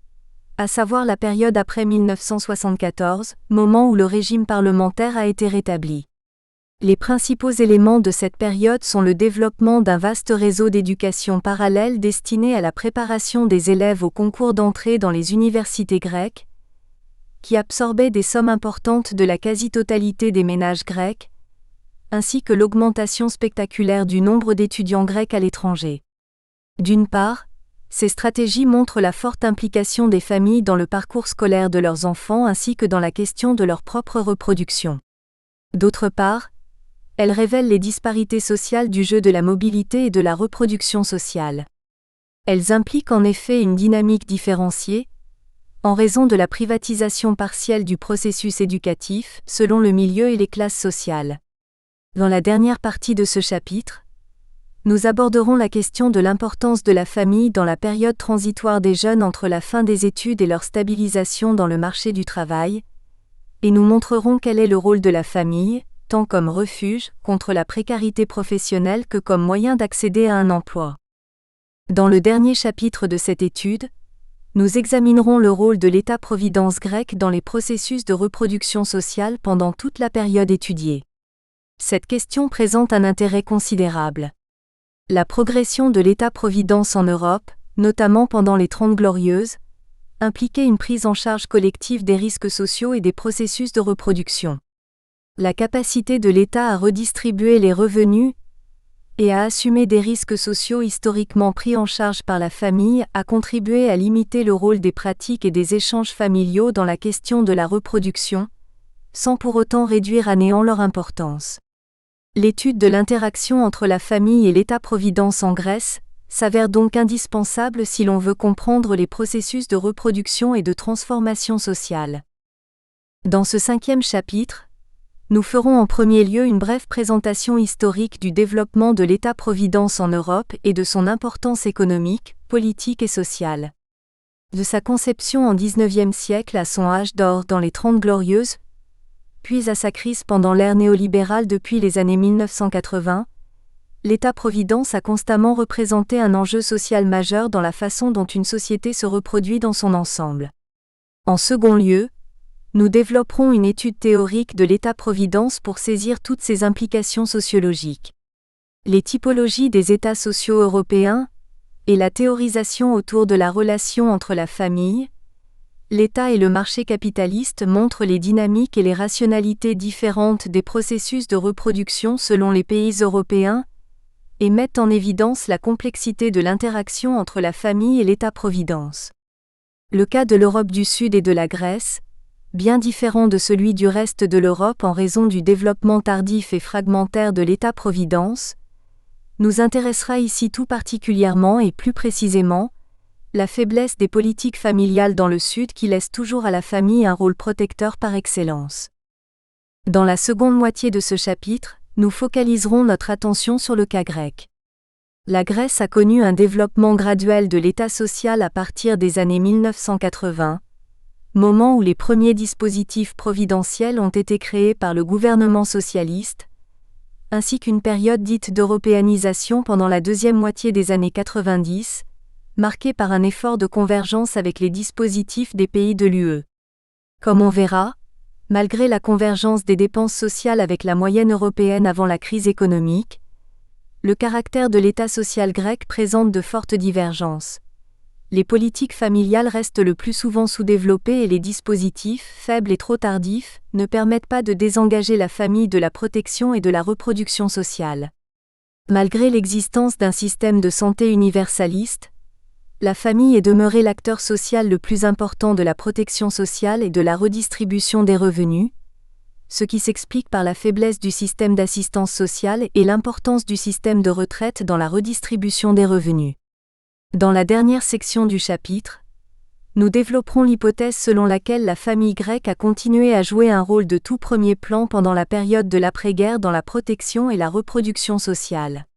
à savoir la période après 1974, moment où le régime parlementaire a été rétabli. Les principaux éléments de cette période sont le développement d'un vaste réseau d'éducation parallèle destiné à la préparation des élèves au concours d'entrée dans les universités grecques, qui absorbait des sommes importantes de la quasi-totalité des ménages grecs, ainsi que l'augmentation spectaculaire du nombre d'étudiants grecs à l'étranger. D'une part, ces stratégies montrent la forte implication des familles dans le parcours scolaire de leurs enfants ainsi que dans la question de leur propre reproduction. D'autre part, elles révèlent les disparités sociales du jeu de la mobilité et de la reproduction sociale. Elles impliquent en effet une dynamique différenciée, en raison de la privatisation partielle du processus éducatif, selon le milieu et les classes sociales. Dans la dernière partie de ce chapitre, nous aborderons la question de l'importance de la famille dans la période transitoire des jeunes entre la fin des études et leur stabilisation dans le marché du travail, et nous montrerons quel est le rôle de la famille, tant comme refuge contre la précarité professionnelle que comme moyen d'accéder à un emploi. Dans le dernier chapitre de cette étude, nous examinerons le rôle de l'État-providence grec dans les processus de reproduction sociale pendant toute la période étudiée. Cette question présente un intérêt considérable. La progression de l'État-providence en Europe, notamment pendant les Trente Glorieuses, impliquait une prise en charge collective des risques sociaux et des processus de reproduction. La capacité de l'État à redistribuer les revenus et à assumer des risques sociaux historiquement pris en charge par la famille a contribué à limiter le rôle des pratiques et des échanges familiaux dans la question de la reproduction, sans pour autant réduire à néant leur importance. L'étude de l'interaction entre la famille et l'État-providence en Grèce s'avère donc indispensable si l'on veut comprendre les processus de reproduction et de transformation sociale. Dans ce 5e chapitre, nous ferons en premier lieu une brève présentation historique du développement de l'État-providence en Europe et de son importance économique, politique et sociale. De sa conception en XIXe siècle à son âge d'or dans les Trente Glorieuses, puis à sa crise pendant l'ère néolibérale depuis les années 1980, l'État-providence a constamment représenté un enjeu social majeur dans la façon dont une société se reproduit dans son ensemble. En second lieu, nous développerons une étude théorique de l'État-providence pour saisir toutes ses implications sociologiques. Les typologies des États sociaux européens et la théorisation autour de la relation entre la famille, l'État et le marché capitaliste montrent les dynamiques et les rationalités différentes des processus de reproduction selon les pays européens et mettent en évidence la complexité de l'interaction entre la famille et l'État-providence. Le cas de l'Europe du Sud et de la Grèce, bien différent de celui du reste de l'Europe en raison du développement tardif et fragmentaire de l'État-providence, nous intéressera ici tout particulièrement et plus précisément, la faiblesse des politiques familiales dans le Sud qui laissent toujours à la famille un rôle protecteur par excellence. Dans la seconde moitié de ce chapitre, nous focaliserons notre attention sur le cas grec. La Grèce a connu un développement graduel de l'État social à partir des années 1980, moment où les premiers dispositifs providentiels ont été créés par le gouvernement socialiste, ainsi qu'une période dite d'européanisation pendant la deuxième moitié des années 90, marquée par un effort de convergence avec les dispositifs des pays de l'UE. Comme on verra, malgré la convergence des dépenses sociales avec la moyenne européenne avant la crise économique, le caractère de l'État social grec présente de fortes divergences. Les politiques familiales restent le plus souvent sous-développées et les dispositifs, faibles et trop tardifs, ne permettent pas de désengager la famille de la protection et de la reproduction sociale. Malgré l'existence d'un système de santé universaliste, la famille est demeurée l'acteur social le plus important de la protection sociale et de la redistribution des revenus, ce qui s'explique par la faiblesse du système d'assistance sociale et l'importance du système de retraite dans la redistribution des revenus. Dans la dernière section du chapitre, nous développerons l'hypothèse selon laquelle la famille grecque a continué à jouer un rôle de tout premier plan pendant la période de l'après-guerre dans la protection et la reproduction sociale.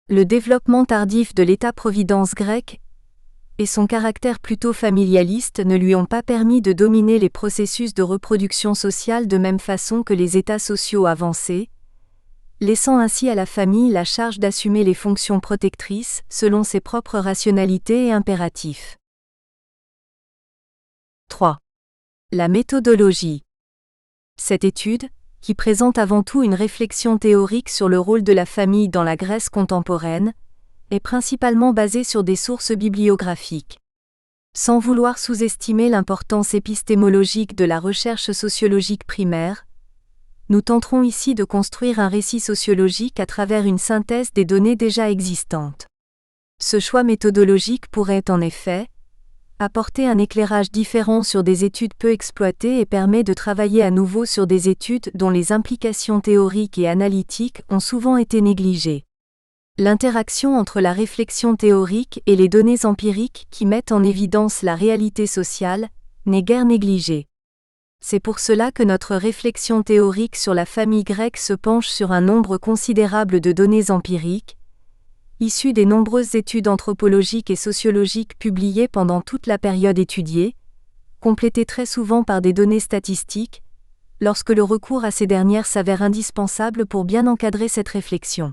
Le développement tardif de l'État-providence grec et son caractère plutôt familialiste ne lui ont pas permis de dominer les processus de reproduction sociale de même façon que les États sociaux avancés, laissant ainsi à la famille la charge d'assumer les fonctions protectrices selon ses propres rationalités et impératifs. 3. La méthodologie. Cette étude, qui présente avant tout une réflexion théorique sur le rôle de la famille dans la Grèce contemporaine, est principalement basée sur des sources bibliographiques. Sans vouloir sous-estimer l'importance épistémologique de la recherche sociologique primaire, nous tenterons ici de construire un récit sociologique à travers une synthèse des données déjà existantes. Ce choix méthodologique pourrait en effet apporter un éclairage différent sur des études peu exploitées et permet de travailler à nouveau sur des études dont les implications théoriques et analytiques ont souvent été négligées. L'interaction entre la réflexion théorique et les données empiriques qui mettent en évidence la réalité sociale n'est guère négligée. C'est pour cela que notre réflexion théorique sur la famille grecque se penche sur un nombre considérable de données empiriques, issues des nombreuses études anthropologiques et sociologiques publiées pendant toute la période étudiée, complétées très souvent par des données statistiques, lorsque le recours à ces dernières s'avère indispensable pour bien encadrer cette réflexion.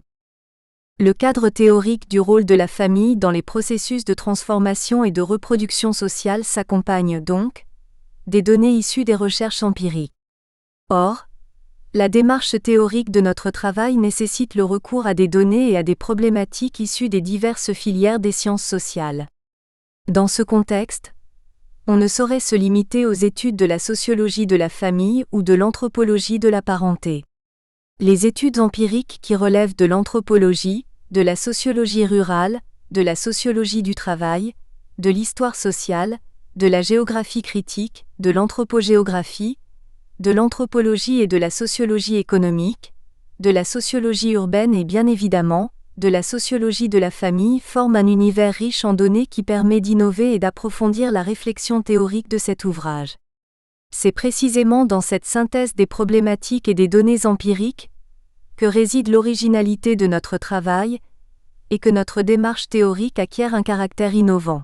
Le cadre théorique du rôle de la famille dans les processus de transformation et de reproduction sociale s'accompagne donc des données issues des recherches empiriques. Or, la démarche théorique de notre travail nécessite le recours à des données et à des problématiques issues des diverses filières des sciences sociales. Dans ce contexte, on ne saurait se limiter aux études de la sociologie de la famille ou de l'anthropologie de la parenté. Les études empiriques qui relèvent de l'anthropologie, de la sociologie rurale, de la sociologie du travail, de l'histoire sociale, de la géographie critique, de l'anthropogéographie, de l'anthropologie et de la sociologie économique, de la sociologie urbaine et bien évidemment, de la sociologie de la famille forment un univers riche en données qui permet d'innover et d'approfondir la réflexion théorique de cet ouvrage. C'est précisément dans cette synthèse des problématiques et des données empiriques que réside l'originalité de notre travail, et que notre démarche théorique acquiert un caractère innovant.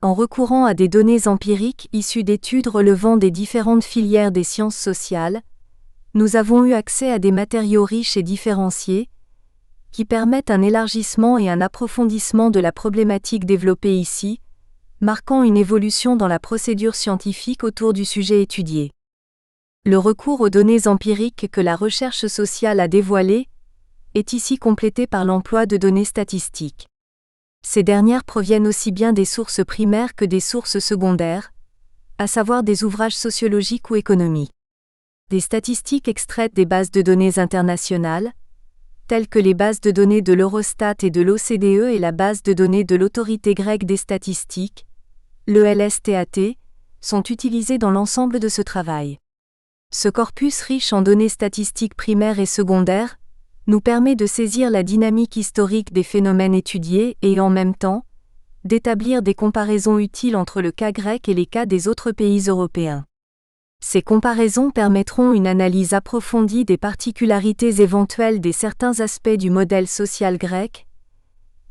En recourant à des données empiriques issues d'études relevant des différentes filières des sciences sociales, nous avons eu accès à des matériaux riches et différenciés, qui permettent un élargissement et un approfondissement de la problématique développée ici, marquant une évolution dans la procédure scientifique autour du sujet étudié. Le recours aux données empiriques que la recherche sociale a dévoilées est ici complété par l'emploi de données statistiques. Ces dernières proviennent aussi bien des sources primaires que des sources secondaires, à savoir des ouvrages sociologiques ou économiques. Des statistiques extraites des bases de données internationales, telles que les bases de données de l'Eurostat et de l'OCDE et la base de données de l'Autorité grecque des statistiques, l'ELSTAT, sont utilisés dans l'ensemble de ce travail. Ce corpus riche en données statistiques primaires et secondaires nous permet de saisir la dynamique historique des phénomènes étudiés et, en même temps, d'établir des comparaisons utiles entre le cas grec et les cas des autres pays européens. Ces comparaisons permettront une analyse approfondie des particularités éventuelles des certains aspects du modèle social grec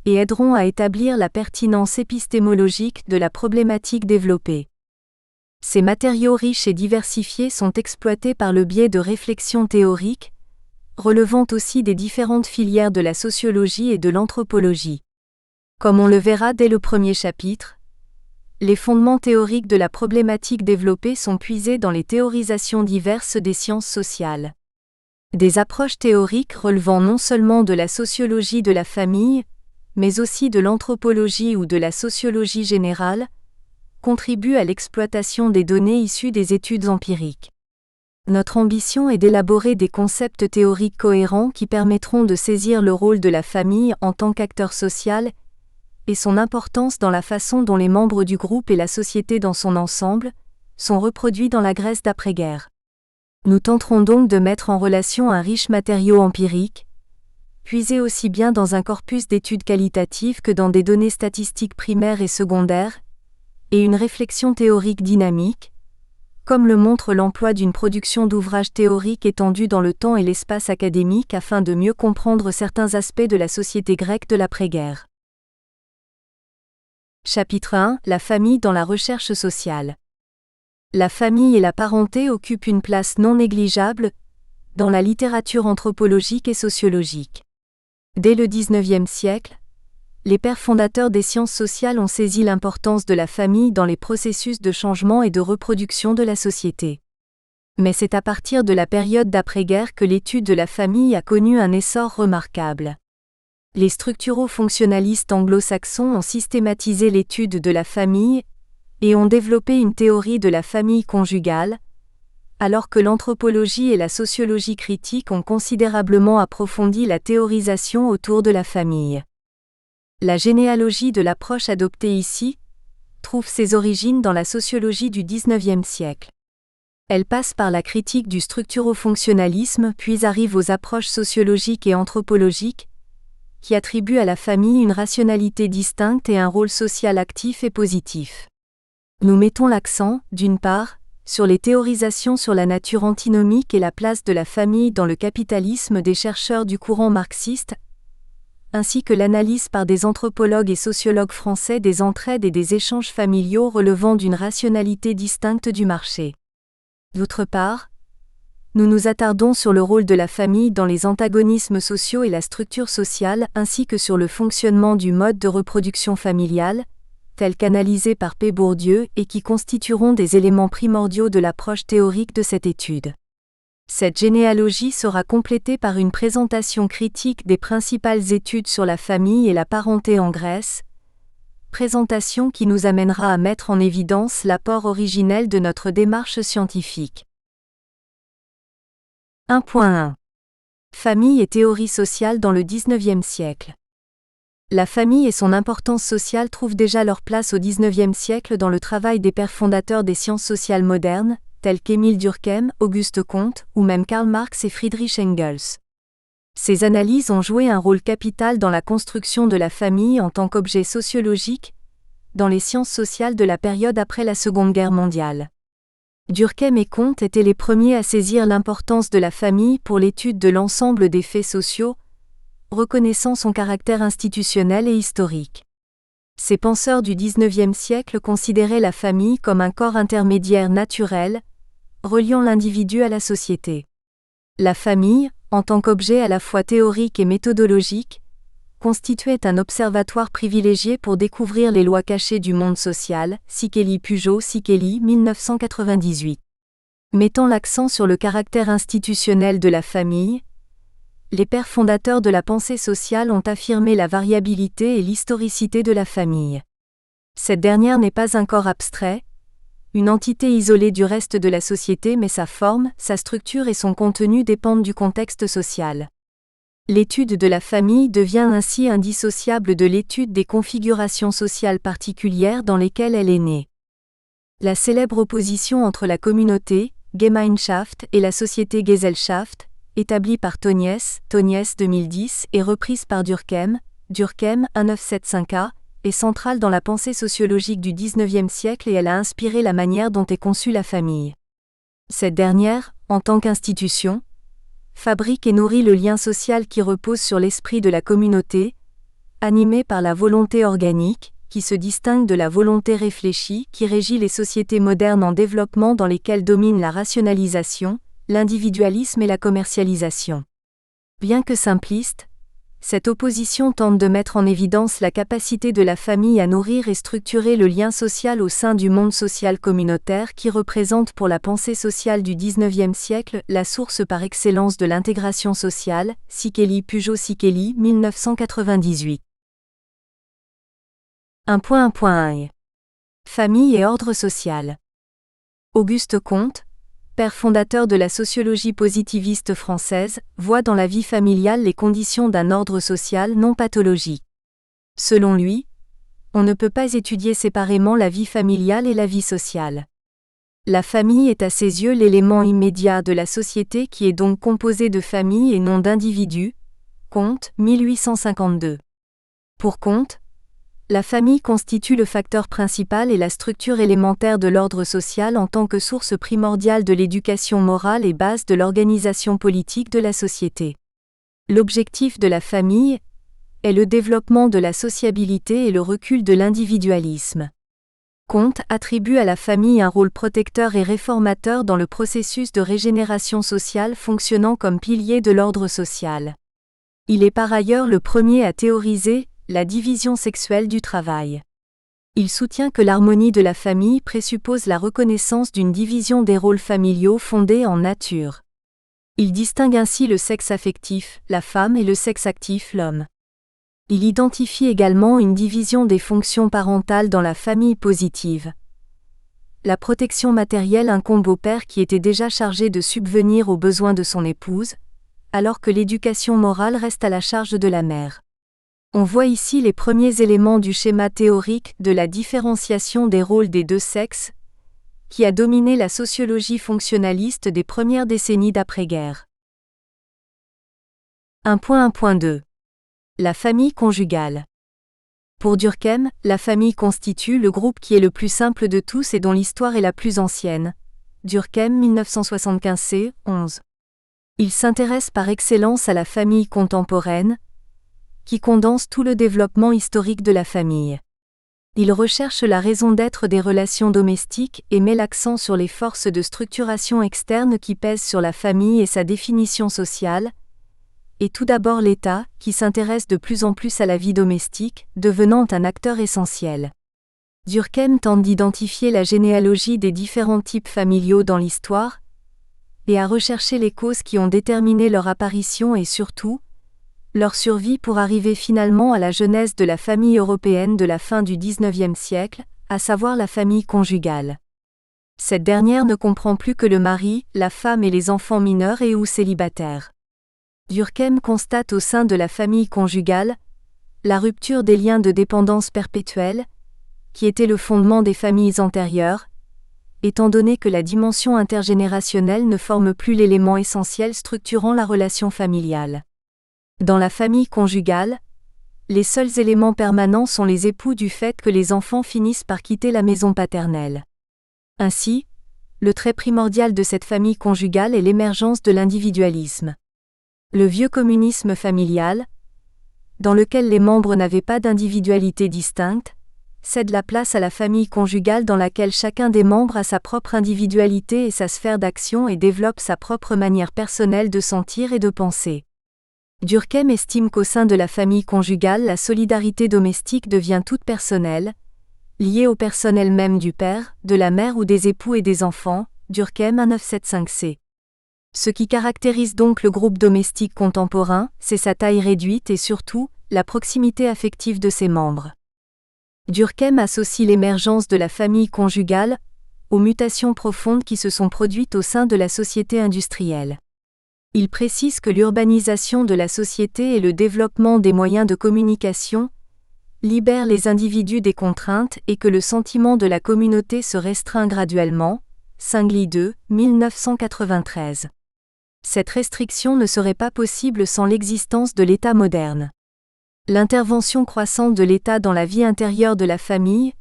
et aideront à établir la pertinence épistémologique de la problématique développée. Ces matériaux riches et diversifiés sont exploités par le biais de réflexions théoriques, relevant aussi des différentes filières de la sociologie et de l'anthropologie. Comme on le verra dès le premier chapitre, les fondements théoriques de la problématique développée sont puisés dans les théorisations diverses des sciences sociales. Des approches théoriques relevant non seulement de la sociologie de la famille, mais aussi de l'anthropologie ou de la sociologie générale, contribuent à l'exploitation des données issues des études empiriques. Notre ambition est d'élaborer des concepts théoriques cohérents qui permettront de saisir le rôle de la famille en tant qu'acteur social et son importance dans la façon dont les membres du groupe et la société dans son ensemble sont reproduits dans la Grèce d'après-guerre. Nous tenterons donc de mettre en relation un riche matériau empirique, puisé aussi bien dans un corpus d'études qualitatives que dans des données statistiques primaires et secondaires, et une réflexion théorique dynamique, comme le montre l'emploi d'une production d'ouvrages théoriques étendus dans le temps et l'espace académique afin de mieux comprendre certains aspects de la société grecque de l'après-guerre. Chapitre 1 : La famille dans la recherche sociale. La famille et la parenté occupent une place non négligeable dans la littérature anthropologique et sociologique. Dès le XIXe siècle, les pères fondateurs des sciences sociales ont saisi l'importance de la famille dans les processus de changement et de reproduction de la société. Mais c'est à partir de la période d'après-guerre que l'étude de la famille a connu un essor remarquable. Les structuro-fonctionnalistes anglo-saxons ont systématisé l'étude de la famille et ont développé une théorie de la famille conjugale, alors que l'anthropologie et la sociologie critique ont considérablement approfondi la théorisation autour de la famille. La généalogie de l'approche adoptée ici trouve ses origines dans la sociologie du XIXe siècle. Elle passe par la critique du structuro-fonctionnalisme puis arrive aux approches sociologiques et anthropologiques, qui attribuent à la famille une rationalité distincte et un rôle social actif et positif. Nous mettons l'accent, d'une part, sur les théorisations sur la nature antinomique et la place de la famille dans le capitalisme des chercheurs du courant marxiste, ainsi que l'analyse par des anthropologues et sociologues français des entraides et des échanges familiaux relevant d'une rationalité distincte du marché. D'autre part, nous nous attardons sur le rôle de la famille dans les antagonismes sociaux et la structure sociale, ainsi que sur le fonctionnement du mode de reproduction familiale, tel qu'analysé par P. Bourdieu et qui constitueront des éléments primordiaux de l'approche théorique de cette étude. Cette généalogie sera complétée par une présentation critique des principales études sur la famille et la parenté en Grèce, présentation qui nous amènera à mettre en évidence l'apport originel de notre démarche scientifique. 1.1 Famille et théorie sociale dans le XIXe siècle. La famille et son importance sociale trouvent déjà leur place au XIXe siècle dans le travail des pères fondateurs des sciences sociales modernes, tels qu'Émile Durkheim, Auguste Comte, ou même Karl Marx et Friedrich Engels. Ces analyses ont joué un rôle capital dans la construction de la famille en tant qu'objet sociologique, dans les sciences sociales de la période après la Seconde Guerre mondiale. Durkheim et Comte étaient les premiers à saisir l'importance de la famille pour l'étude de l'ensemble des faits sociaux, reconnaissant son caractère institutionnel et historique. Ces penseurs du XIXe siècle considéraient la famille comme un corps intermédiaire naturel, reliant l'individu à la société. La famille, en tant qu'objet à la fois théorique et méthodologique, constituait un observatoire privilégié pour découvrir les lois cachées du monde social, Sikeli-Pujol, 1998. Mettant l'accent sur le caractère institutionnel de la famille, les pères fondateurs de la pensée sociale ont affirmé la variabilité et l'historicité de la famille. Cette dernière n'est pas un corps abstrait, une entité isolée du reste de la société, mais sa forme, sa structure et son contenu dépendent du contexte social. L'étude de la famille devient ainsi indissociable de l'étude des configurations sociales particulières dans lesquelles elle est née. La célèbre opposition entre la communauté, Gemeinschaft, et la société Gesellschaft, établie par Tönnies 2010 et reprise par Durkheim 1975a, est centrale dans la pensée sociologique du XIXe siècle et elle a inspiré la manière dont est conçue la famille. Cette dernière, en tant qu'institution, fabrique et nourrit le lien social qui repose sur l'esprit de la communauté, animé par la volonté organique, qui se distingue de la volonté réfléchie qui régit les sociétés modernes en développement dans lesquelles dominent la rationalisation, l'individualisme et la commercialisation. Bien que simpliste, cette opposition tente de mettre en évidence la capacité de la famille à nourrir et structurer le lien social au sein du monde social communautaire qui représente pour la pensée sociale du XIXe siècle la source par excellence de l'intégration sociale, Sikeli-Pujol-Sikeli 1998. 1.1.1 Famille et ordre social. Auguste Comte, père fondateur de la sociologie positiviste française, voit dans la vie familiale les conditions d'un ordre social non pathologique. Selon lui, on ne peut pas étudier séparément la vie familiale et la vie sociale. La famille est à ses yeux l'élément immédiat de la société qui est donc composée de familles et non d'individus. Comte, 1852. Pour Comte, la famille constitue le facteur principal et la structure élémentaire de l'ordre social en tant que source primordiale de l'éducation morale et base de l'organisation politique de la société. L'objectif de la famille est le développement de la sociabilité et le recul de l'individualisme. Comte attribue à la famille un rôle protecteur et réformateur dans le processus de régénération sociale fonctionnant comme pilier de l'ordre social. Il est par ailleurs le premier à théoriser la division sexuelle du travail. Il soutient que l'harmonie de la famille présuppose la reconnaissance d'une division des rôles familiaux fondée en nature. Il distingue ainsi le sexe affectif, la femme, et le sexe actif, l'homme. Il identifie également une division des fonctions parentales dans la famille positive. La protection matérielle incombe au père qui était déjà chargé de subvenir aux besoins de son épouse, alors que l'éducation morale reste à la charge de la mère. On voit ici les premiers éléments du schéma théorique de la différenciation des rôles des deux sexes, qui a dominé la sociologie fonctionnaliste des premières décennies d'après-guerre. 1.1.2 La famille conjugale. Pour Durkheim, la famille constitue le groupe qui est le plus simple de tous et dont l'histoire est la plus ancienne. Durkheim 1975c, 11. Il s'intéresse par excellence à la famille contemporaine, qui condense tout le développement historique de la famille. Il recherche la raison d'être des relations domestiques et met l'accent sur les forces de structuration externes qui pèsent sur la famille et sa définition sociale, et tout d'abord l'État, qui s'intéresse de plus en plus à la vie domestique, devenant un acteur essentiel. Durkheim tente d'identifier la généalogie des différents types familiaux dans l'histoire, et à rechercher les causes qui ont déterminé leur apparition et surtout, leur survie pour arriver finalement à la genèse de la famille européenne de la fin du XIXe siècle, à savoir la famille conjugale. Cette dernière ne comprend plus que le mari, la femme et les enfants mineurs et ou célibataires. Durkheim constate au sein de la famille conjugale la rupture des liens de dépendance perpétuelle, qui était le fondement des familles antérieures, étant donné que la dimension intergénérationnelle ne forme plus l'élément essentiel structurant la relation familiale. Dans la famille conjugale, les seuls éléments permanents sont les époux du fait que les enfants finissent par quitter la maison paternelle. Ainsi, le trait primordial de cette famille conjugale est l'émergence de l'individualisme. Le vieux communisme familial, dans lequel les membres n'avaient pas d'individualité distincte, cède la place à la famille conjugale dans laquelle chacun des membres a sa propre individualité et sa sphère d'action et développe sa propre manière personnelle de sentir et de penser. Durkheim estime qu'au sein de la famille conjugale la solidarité domestique devient toute personnelle, liée aux personnes elles-mêmes du père, de la mère ou des époux et des enfants, Durkheim 1975c. Ce qui caractérise donc le groupe domestique contemporain, c'est sa taille réduite et surtout, la proximité affective de ses membres. Durkheim associe l'émergence de la famille conjugale aux mutations profondes qui se sont produites au sein de la société industrielle. Il précise que l'urbanisation de la société et le développement des moyens de communication libèrent les individus des contraintes et que le sentiment de la communauté se restreint graduellement. Singly 2, 1993. Cette restriction ne serait pas possible sans l'existence de l'État moderne. L'intervention croissante de l'État dans la vie intérieure de la famille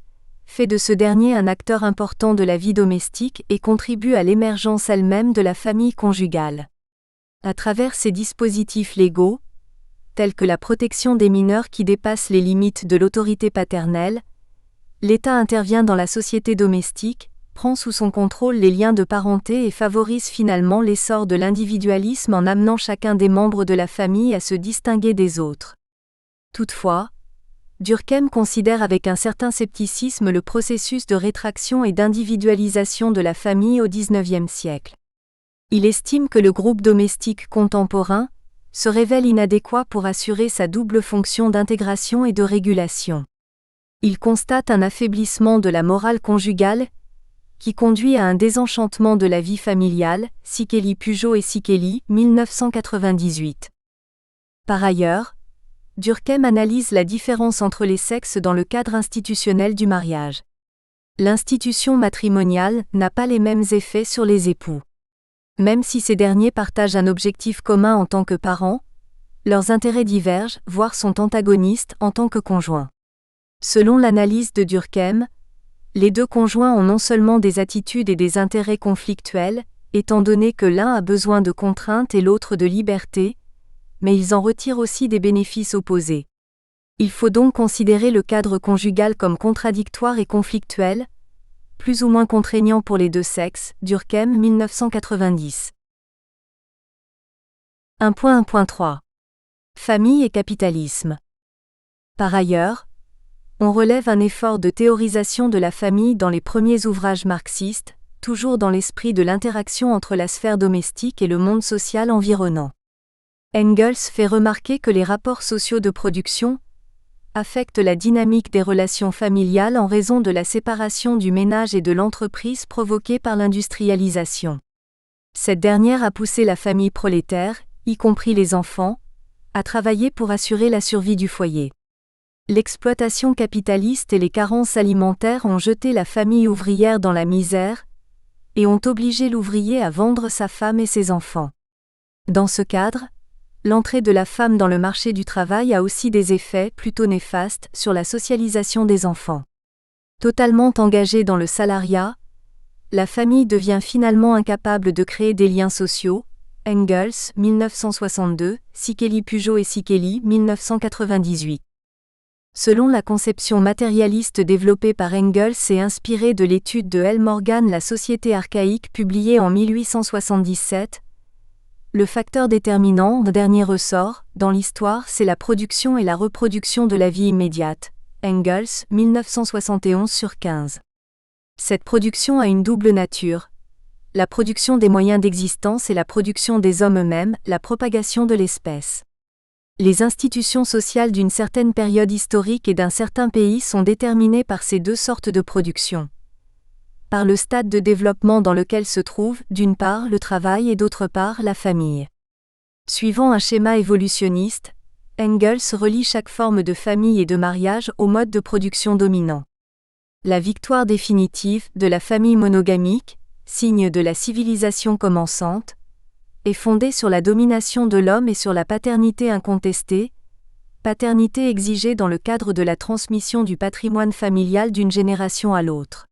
fait de ce dernier un acteur important de la vie domestique et contribue à l'émergence elle-même de la famille conjugale. À travers ces dispositifs légaux, tels que la protection des mineurs qui dépassent les limites de l'autorité paternelle, l'État intervient dans la société domestique, prend sous son contrôle les liens de parenté et favorise finalement l'essor de l'individualisme en amenant chacun des membres de la famille à se distinguer des autres. Toutefois, Durkheim considère avec un certain scepticisme le processus de rétraction et d'individualisation de la famille au XIXe siècle. Il estime que le groupe domestique contemporain se révèle inadéquat pour assurer sa double fonction d'intégration et de régulation. Il constate un affaiblissement de la morale conjugale qui conduit à un désenchantement de la vie familiale, Sikeli Pujol et Sikeli, 1998. Par ailleurs, Durkheim analyse la différence entre les sexes dans le cadre institutionnel du mariage. L'institution matrimoniale n'a pas les mêmes effets sur les époux. Même si ces derniers partagent un objectif commun en tant que parents, leurs intérêts divergent, voire sont antagonistes en tant que conjoints. Selon l'analyse de Durkheim, les deux conjoints ont non seulement des attitudes et des intérêts conflictuels, étant donné que l'un a besoin de contraintes et l'autre de liberté, mais ils en retirent aussi des bénéfices opposés. Il faut donc considérer le cadre conjugal comme contradictoire et conflictuel, plus ou moins contraignant pour les deux sexes, Durkheim 1990. 1.1.3. Famille et capitalisme. Par ailleurs, on relève un effort de théorisation de la famille dans les premiers ouvrages marxistes, toujours dans l'esprit de l'interaction entre la sphère domestique et le monde social environnant. Engels fait remarquer que les rapports sociaux de production affectent la dynamique des relations familiales en raison de la séparation du ménage et de l'entreprise provoquée par l'industrialisation. Cette dernière a poussé la famille prolétaire, y compris les enfants, à travailler pour assurer la survie du foyer. L'exploitation capitaliste et les carences alimentaires ont jeté la famille ouvrière dans la misère et ont obligé l'ouvrier à vendre sa femme et ses enfants. Dans ce cadre, l'entrée de la femme dans le marché du travail a aussi des effets plutôt néfastes sur la socialisation des enfants. Totalement engagée dans le salariat, la famille devient finalement incapable de créer des liens sociaux. Engels, 1962, Sikeli Pujol et Sikeli, 1998. Selon la conception matérialiste développée par Engels et inspirée de l'étude de L. Morgan La société archaïque publiée en 1877, le facteur déterminant, dernier ressort, dans l'histoire, c'est la production et la reproduction de la vie immédiate. Engels, 1971/15. Cette production a une double nature. La production des moyens d'existence et la production des hommes eux-mêmes, la propagation de l'espèce. Les institutions sociales d'une certaine période historique et d'un certain pays sont déterminées par ces deux sortes de production. Par le stade de développement dans lequel se trouve, d'une part, le travail et d'autre part, la famille. Suivant un schéma évolutionniste, Engels relie chaque forme de famille et de mariage au mode de production dominant. La victoire définitive de la famille monogamique, signe de la civilisation commençante, est fondée sur la domination de l'homme et sur la paternité incontestée, paternité exigée dans le cadre de la transmission du patrimoine familial d'une génération à l'autre.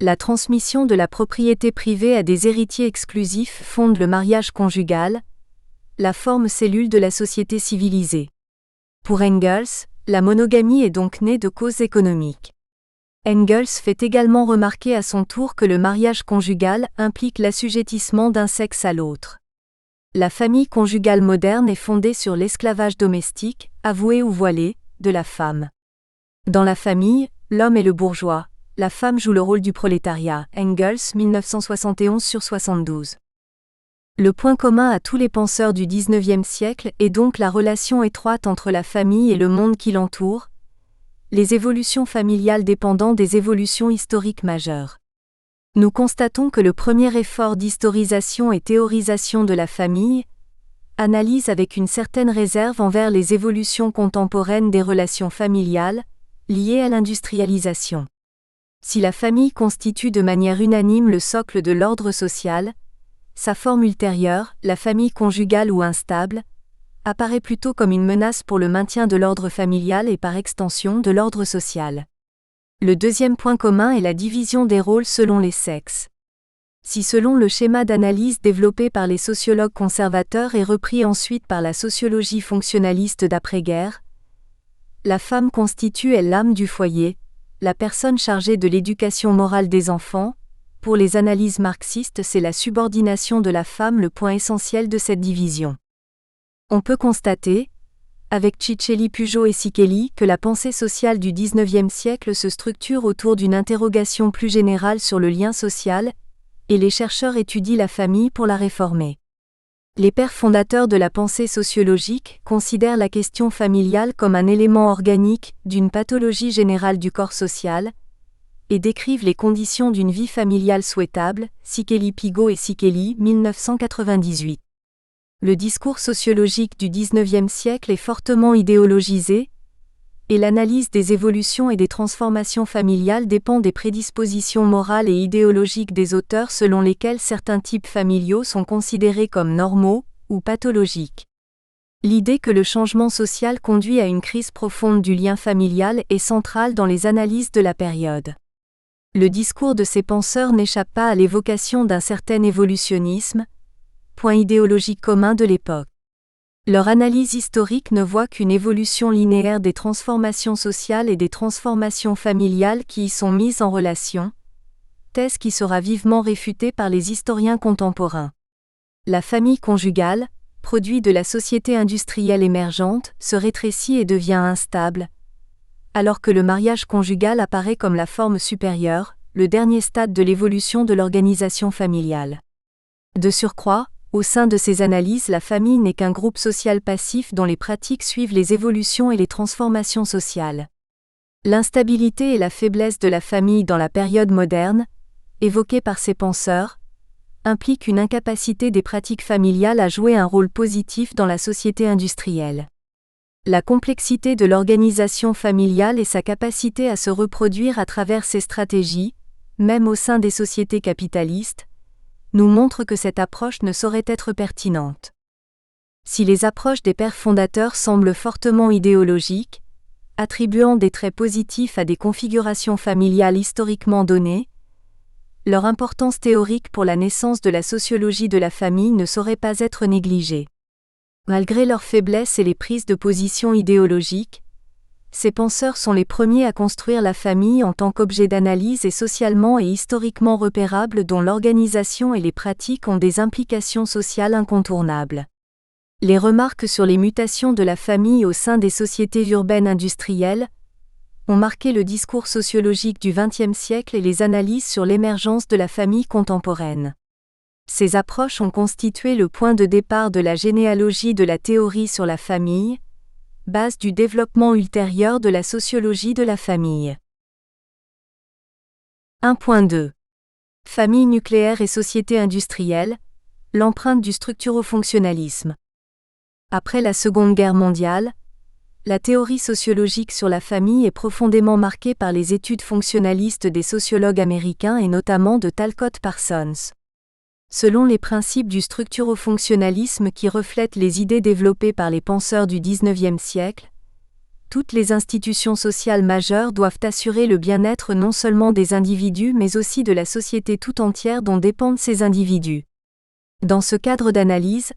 La transmission de la propriété privée à des héritiers exclusifs fonde le mariage conjugal, la forme cellule de la société civilisée. Pour Engels, la monogamie est donc née de causes économiques. Engels fait également remarquer à son tour que le mariage conjugal implique l'assujettissement d'un sexe à l'autre. La famille conjugale moderne est fondée sur l'esclavage domestique, avoué ou voilé, de la femme. Dans la famille, l'homme est le bourgeois. La femme joue le rôle du prolétariat. Engels, 1971/72. Le point commun à tous les penseurs du XIXe siècle est donc la relation étroite entre la famille et le monde qui l'entoure, les évolutions familiales dépendant des évolutions historiques majeures. Nous constatons que le premier effort d'historisation et théorisation de la famille analyse avec une certaine réserve envers les évolutions contemporaines des relations familiales, liées à l'industrialisation. Si la famille constitue de manière unanime le socle de l'ordre social, sa forme ultérieure, la famille conjugale ou instable, apparaît plutôt comme une menace pour le maintien de l'ordre familial et par extension de l'ordre social. Le deuxième point commun est la division des rôles selon les sexes. Si selon le schéma d'analyse développé par les sociologues conservateurs et repris ensuite par la sociologie fonctionnaliste d'après-guerre, la femme constitue l'âme du foyer, la personne chargée de l'éducation morale des enfants. Pour les analyses marxistes, c'est la subordination de la femme le point essentiel de cette division. On peut constater, avec Ciccelli, Pujo et Sikeli, que la pensée sociale du XIXe siècle se structure autour d'une interrogation plus générale sur le lien social, et les chercheurs étudient la famille pour la réformer. Les pères fondateurs de la pensée sociologique considèrent la question familiale comme un élément organique d'une pathologie générale du corps social, et décrivent les conditions d'une vie familiale souhaitable, Sikeli, Pigot et Sikeli, 1998. Le discours sociologique du XIXe siècle est fortement idéologisé, et l'analyse des évolutions et des transformations familiales dépend des prédispositions morales et idéologiques des auteurs selon lesquels certains types familiaux sont considérés comme normaux ou pathologiques. L'idée que le changement social conduit à une crise profonde du lien familial est centrale dans les analyses de la période. Le discours de ces penseurs n'échappe pas à l'évocation d'un certain évolutionnisme, point idéologique commun de l'époque. Leur analyse historique ne voit qu'une évolution linéaire des transformations sociales et des transformations familiales qui y sont mises en relation, thèse qui sera vivement réfutée par les historiens contemporains. La famille conjugale, produit de la société industrielle émergente, se rétrécit et devient instable, alors que le mariage conjugal apparaît comme la forme supérieure, le dernier stade de l'évolution de l'organisation familiale. De surcroît, au sein de ces analyses, la famille n'est qu'un groupe social passif dont les pratiques suivent les évolutions et les transformations sociales. L'instabilité et la faiblesse de la famille dans la période moderne, évoquée par ces penseurs, impliquent une incapacité des pratiques familiales à jouer un rôle positif dans la société industrielle. La complexité de l'organisation familiale et sa capacité à se reproduire à travers ces stratégies, même au sein des sociétés capitalistes, nous montre que cette approche ne saurait être pertinente. Si les approches des pères fondateurs semblent fortement idéologiques, attribuant des traits positifs à des configurations familiales historiquement données, leur importance théorique pour la naissance de la sociologie de la famille ne saurait pas être négligée. Malgré leurs faiblesses et les prises de position idéologiques, ces penseurs sont les premiers à construire la famille en tant qu'objet d'analyse et socialement et historiquement repérable dont l'organisation et les pratiques ont des implications sociales incontournables. Les remarques sur les mutations de la famille au sein des sociétés urbaines industrielles ont marqué le discours sociologique du XXe siècle et les analyses sur l'émergence de la famille contemporaine. Ces approches ont constitué le point de départ de la généalogie de la théorie sur la famille, base du développement ultérieur de la sociologie de la famille. 1.2. Famille nucléaire et société industrielle, l'empreinte du structurofonctionnalisme. Après la Seconde Guerre mondiale, la théorie sociologique sur la famille est profondément marquée par les études fonctionnalistes des sociologues américains et notamment de Talcott Parsons. Selon les principes du structurofonctionnalisme qui reflètent les idées développées par les penseurs du XIXe siècle, toutes les institutions sociales majeures doivent assurer le bien-être non seulement des individus mais aussi de la société tout entière dont dépendent ces individus. Dans ce cadre d'analyse,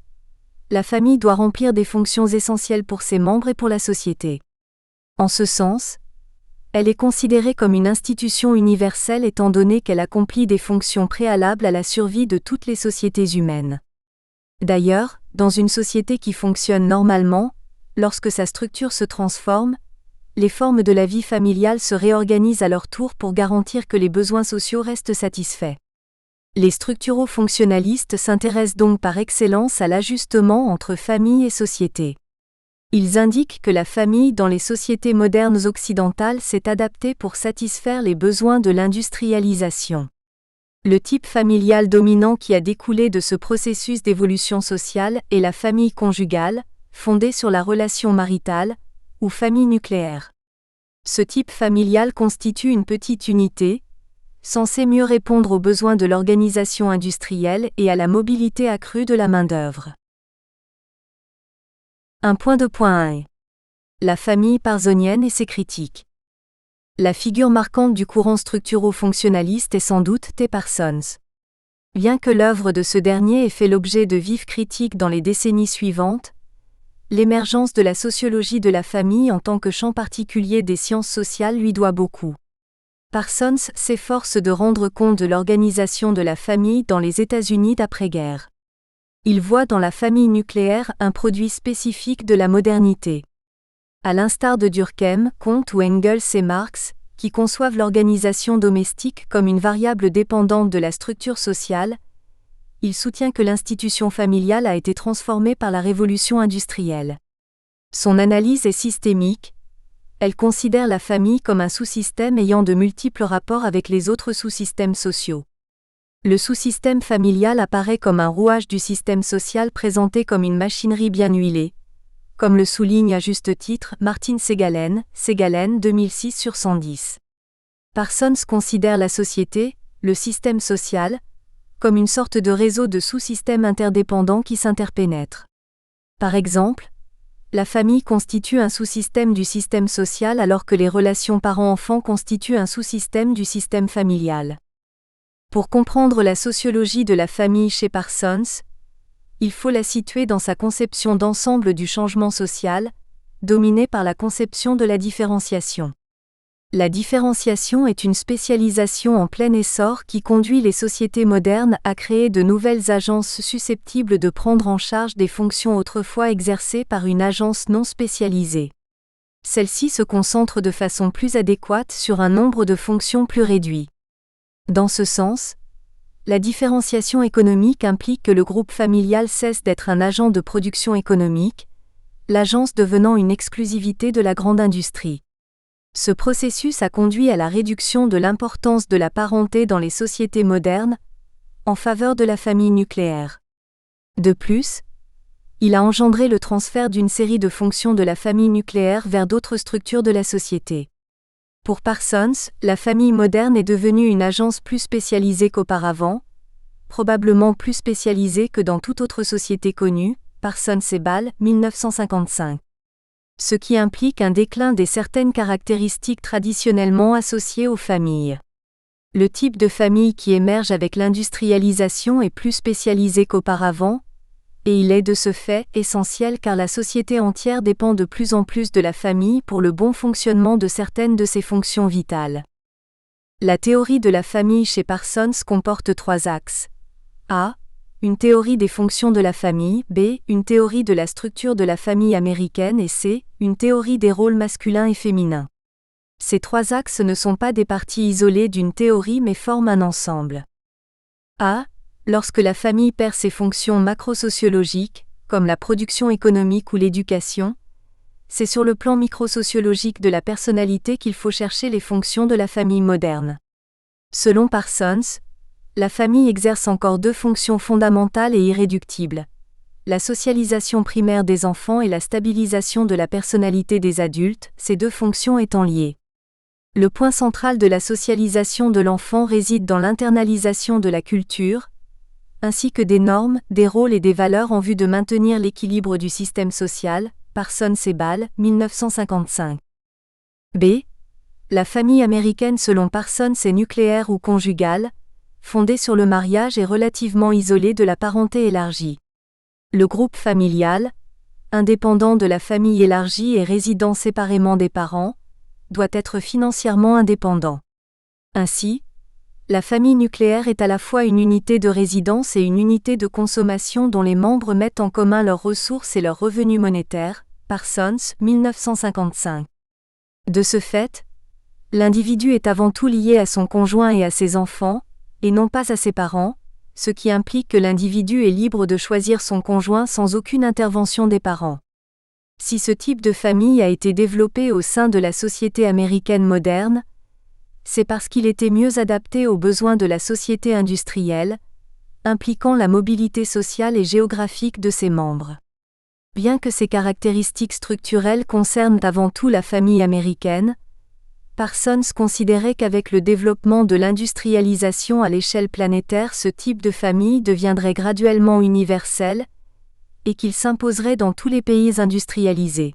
la famille doit remplir des fonctions essentielles pour ses membres et pour la société. En ce sens, elle est considérée comme une institution universelle étant donné qu'elle accomplit des fonctions préalables à la survie de toutes les sociétés humaines. D'ailleurs, dans une société qui fonctionne normalement, lorsque sa structure se transforme, les formes de la vie familiale se réorganisent à leur tour pour garantir que les besoins sociaux restent satisfaits. Les structurofonctionnalistes s'intéressent donc par excellence à l'ajustement entre famille et société. Ils indiquent que la famille dans les sociétés modernes occidentales s'est adaptée pour satisfaire les besoins de l'industrialisation. Le type familial dominant qui a découlé de ce processus d'évolution sociale est la famille conjugale, fondée sur la relation maritale, ou famille nucléaire. Ce type familial constitue une petite unité, censée mieux répondre aux besoins de l'organisation industrielle et à la mobilité accrue de la main-d'œuvre. 1.2.1 La famille parsonienne et ses critiques. La figure marquante du courant structuro-fonctionnaliste est sans doute T. Parsons. Bien que l'œuvre de ce dernier ait fait l'objet de vives critiques dans les décennies suivantes, l'émergence de la sociologie de la famille en tant que champ particulier des sciences sociales lui doit beaucoup. Parsons s'efforce de rendre compte de l'organisation de la famille dans les États-Unis d'après-guerre. Il voit dans la famille nucléaire un produit spécifique de la modernité. À l'instar de Durkheim, Comte ou Engels et Marx, qui conçoivent l'organisation domestique comme une variable dépendante de la structure sociale, il soutient que l'institution familiale a été transformée par la révolution industrielle. Son analyse est systémique. Elle considère la famille comme un sous-système ayant de multiples rapports avec les autres sous-systèmes sociaux. Le sous-système familial apparaît comme un rouage du système social présenté comme une machinerie bien huilée, comme le souligne à juste titre Martin Segalen, 2006/110. Parsons considère la société, le système social, comme une sorte de réseau de sous-systèmes interdépendants qui s'interpénètrent. Par exemple, la famille constitue un sous-système du système social alors que les relations parents-enfants constituent un sous-système du système familial. Pour comprendre la sociologie de la famille chez Parsons, il faut la situer dans sa conception d'ensemble du changement social, dominée par la conception de la différenciation. La différenciation est une spécialisation en plein essor qui conduit les sociétés modernes à créer de nouvelles agences susceptibles de prendre en charge des fonctions autrefois exercées par une agence non spécialisée. Celle-ci se concentre de façon plus adéquate sur un nombre de fonctions plus réduit. Dans ce sens, la différenciation économique implique que le groupe familial cesse d'être un agent de production économique, l'agence devenant une exclusivité de la grande industrie. Ce processus a conduit à la réduction de l'importance de la parenté dans les sociétés modernes, en faveur de la famille nucléaire. De plus, il a engendré le transfert d'une série de fonctions de la famille nucléaire vers d'autres structures de la société. Pour Parsons, la famille moderne est devenue une agence plus spécialisée qu'auparavant, probablement plus spécialisée que dans toute autre société connue, Parsons et Ball, 1955. Ce qui implique un déclin des certaines caractéristiques traditionnellement associées aux familles. Le type de famille qui émerge avec l'industrialisation est plus spécialisé qu'auparavant, et il est de ce fait essentiel car la société entière dépend de plus en plus de la famille pour le bon fonctionnement de certaines de ses fonctions vitales. La théorie de la famille chez Parsons comporte 3 axes. A. Une théorie des fonctions de la famille. B. Une théorie de la structure de la famille américaine. Et C. Une théorie des rôles masculins et féminins. Ces 3 axes ne sont pas des parties isolées d'une théorie mais forment un ensemble. A. Lorsque la famille perd ses fonctions macrosociologiques, comme la production économique ou l'éducation, c'est sur le plan microsociologique de la personnalité qu'il faut chercher les fonctions de la famille moderne. Selon Parsons, la famille exerce encore 2 fonctions fondamentales et irréductibles: la socialisation primaire des enfants et la stabilisation de la personnalité des adultes, ces 2 fonctions étant liées. Le point central de la socialisation de l'enfant réside dans l'internalisation de la culture, ainsi que des normes, des rôles et des valeurs en vue de maintenir l'équilibre du système social, Parsons et Ball, 1955. B. La famille américaine selon Parsons est nucléaire ou conjugale, fondée sur le mariage et relativement isolée de la parenté élargie. Le groupe familial, indépendant de la famille élargie et résidant séparément des parents, doit être financièrement indépendant. Ainsi, la famille nucléaire est à la fois une unité de résidence et une unité de consommation dont les membres mettent en commun leurs ressources et leurs revenus monétaires, Parsons, 1955. De ce fait, l'individu est avant tout lié à son conjoint et à ses enfants, et non pas à ses parents, ce qui implique que l'individu est libre de choisir son conjoint sans aucune intervention des parents. Si ce type de famille a été développé au sein de la société américaine moderne, c'est parce qu'il était mieux adapté aux besoins de la société industrielle, impliquant la mobilité sociale et géographique de ses membres. Bien que ces caractéristiques structurelles concernent avant tout la famille américaine, Parsons considérait qu'avec le développement de l'industrialisation à l'échelle planétaire, ce type de famille deviendrait graduellement universel et qu'il s'imposerait dans tous les pays industrialisés.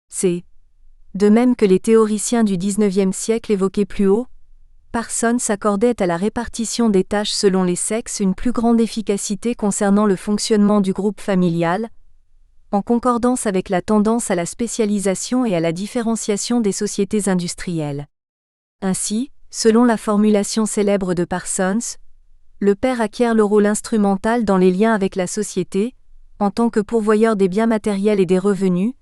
C'est, de même que les théoriciens du XIXe siècle évoqués plus haut, Parsons accordait à la répartition des tâches selon les sexes une plus grande efficacité concernant le fonctionnement du groupe familial, en concordance avec la tendance à la spécialisation et à la différenciation des sociétés industrielles. Ainsi, selon la formulation célèbre de Parsons, le père acquiert le rôle instrumental dans les liens avec la société, en tant que pourvoyeur des biens matériels et des revenus,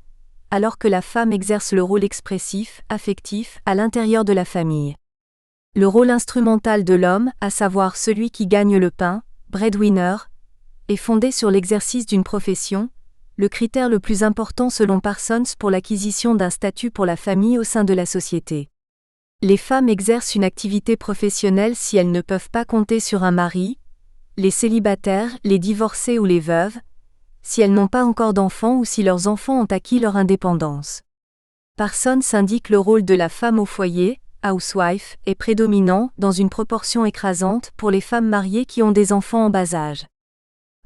alors que la femme exerce le rôle expressif, affectif, à l'intérieur de la famille. Le rôle instrumental de l'homme, à savoir celui qui gagne le pain, breadwinner, est fondé sur l'exercice d'une profession, le critère le plus important selon Parsons pour l'acquisition d'un statut pour la famille au sein de la société. Les femmes exercent une activité professionnelle si elles ne peuvent pas compter sur un mari, les célibataires, les divorcés ou les veuves, si elles n'ont pas encore d'enfants ou si leurs enfants ont acquis leur indépendance. Parsons indique le rôle de la femme au foyer, housewife, est prédominant, dans une proportion écrasante, pour les femmes mariées qui ont des enfants en bas âge.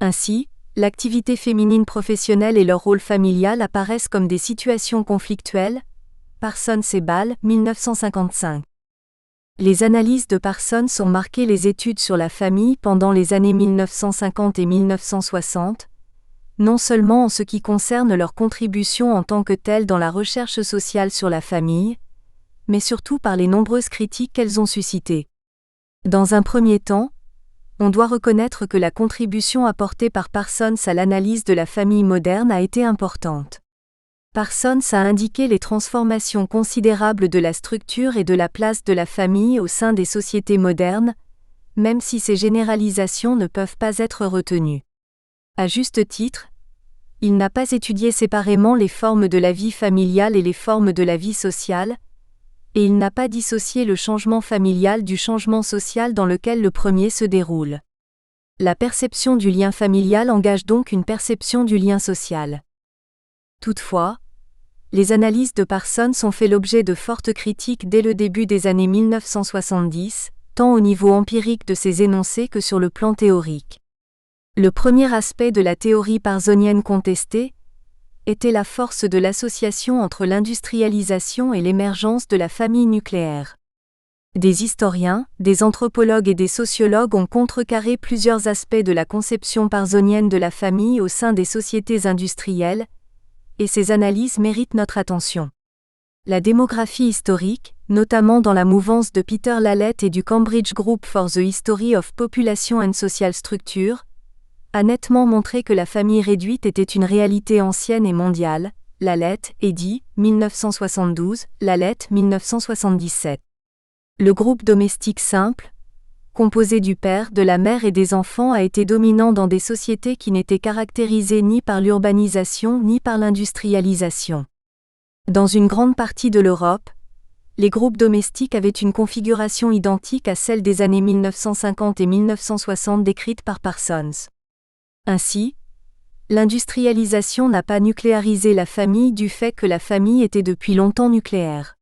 Ainsi, l'activité féminine professionnelle et leur rôle familial apparaissent comme des situations conflictuelles. Parsons et Ball, 1955. Les analyses de Parsons ont marqué les études sur la famille pendant les années 1950 et 1960, non seulement en ce qui concerne leur contribution en tant que telle dans la recherche sociale sur la famille, mais surtout par les nombreuses critiques qu'elles ont suscitées. Dans un premier temps, on doit reconnaître que la contribution apportée par Parsons à l'analyse de la famille moderne a été importante. Parsons a indiqué les transformations considérables de la structure et de la place de la famille au sein des sociétés modernes, même si ces généralisations ne peuvent pas être retenues. À juste titre, il n'a pas étudié séparément les formes de la vie familiale et les formes de la vie sociale, et il n'a pas dissocié le changement familial du changement social dans lequel le premier se déroule. La perception du lien familial engage donc une perception du lien social. Toutefois, les analyses de Parsons ont fait l'objet de fortes critiques dès le début des années 1970, tant au niveau empirique de ses énoncés que sur le plan théorique. Le premier aspect de la théorie parsonienne contestée était la force de l'association entre l'industrialisation et l'émergence de la famille nucléaire. Des historiens, des anthropologues et des sociologues ont contrecarré plusieurs aspects de la conception parsonienne de la famille au sein des sociétés industrielles, et ces analyses méritent notre attention. La démographie historique, notamment dans la mouvance de Peter Lalette et du Cambridge Group for the History of Population and Social Structure, a nettement montré que la famille réduite était une réalité ancienne et mondiale. Lalette, Eddy, 1972, Lalette, 1977. Le groupe domestique simple, composé du père, de la mère et des enfants, a été dominant dans des sociétés qui n'étaient caractérisées ni par l'urbanisation ni par l'industrialisation. Dans une grande partie de l'Europe, les groupes domestiques avaient une configuration identique à celle des années 1950 et 1960 décrites par Parsons. Ainsi, l'industrialisation n'a pas nucléarisé la famille du fait que la famille était depuis longtemps nucléaire.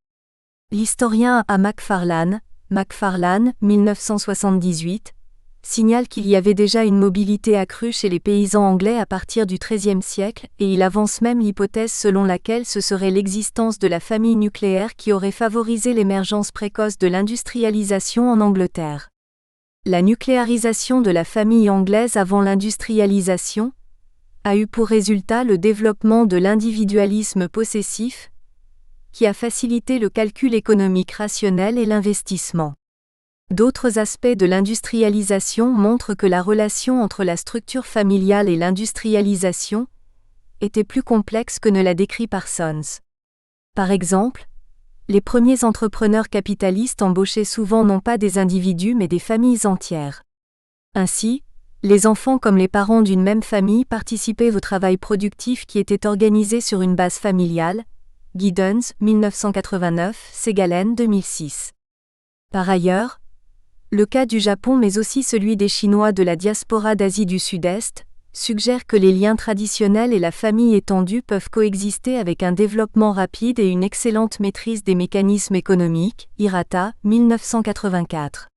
L'historien A. Macfarlane, 1978, signale qu'il y avait déjà une mobilité accrue chez les paysans anglais à partir du XIIIe siècle, et il avance même l'hypothèse selon laquelle ce serait l'existence de la famille nucléaire qui aurait favorisé l'émergence précoce de l'industrialisation en Angleterre. La nucléarisation de la famille anglaise avant l'industrialisation a eu pour résultat le développement de l'individualisme possessif, qui a facilité le calcul économique rationnel et l'investissement. D'autres aspects de l'industrialisation montrent que la relation entre la structure familiale et l'industrialisation était plus complexe que ne l'a décrit Parsons. Par exemple, les premiers entrepreneurs capitalistes embauchaient souvent non pas des individus mais des familles entières. Ainsi, les enfants comme les parents d'une même famille participaient au travail productif qui était organisé sur une base familiale. Giddens, 1989, Segalen, 2006. Par ailleurs, le cas du Japon mais aussi celui des Chinois de la diaspora d'Asie du Sud-Est, suggère que les liens traditionnels et la famille étendue peuvent coexister avec un développement rapide et une excellente maîtrise des mécanismes économiques. Hirata, 1984.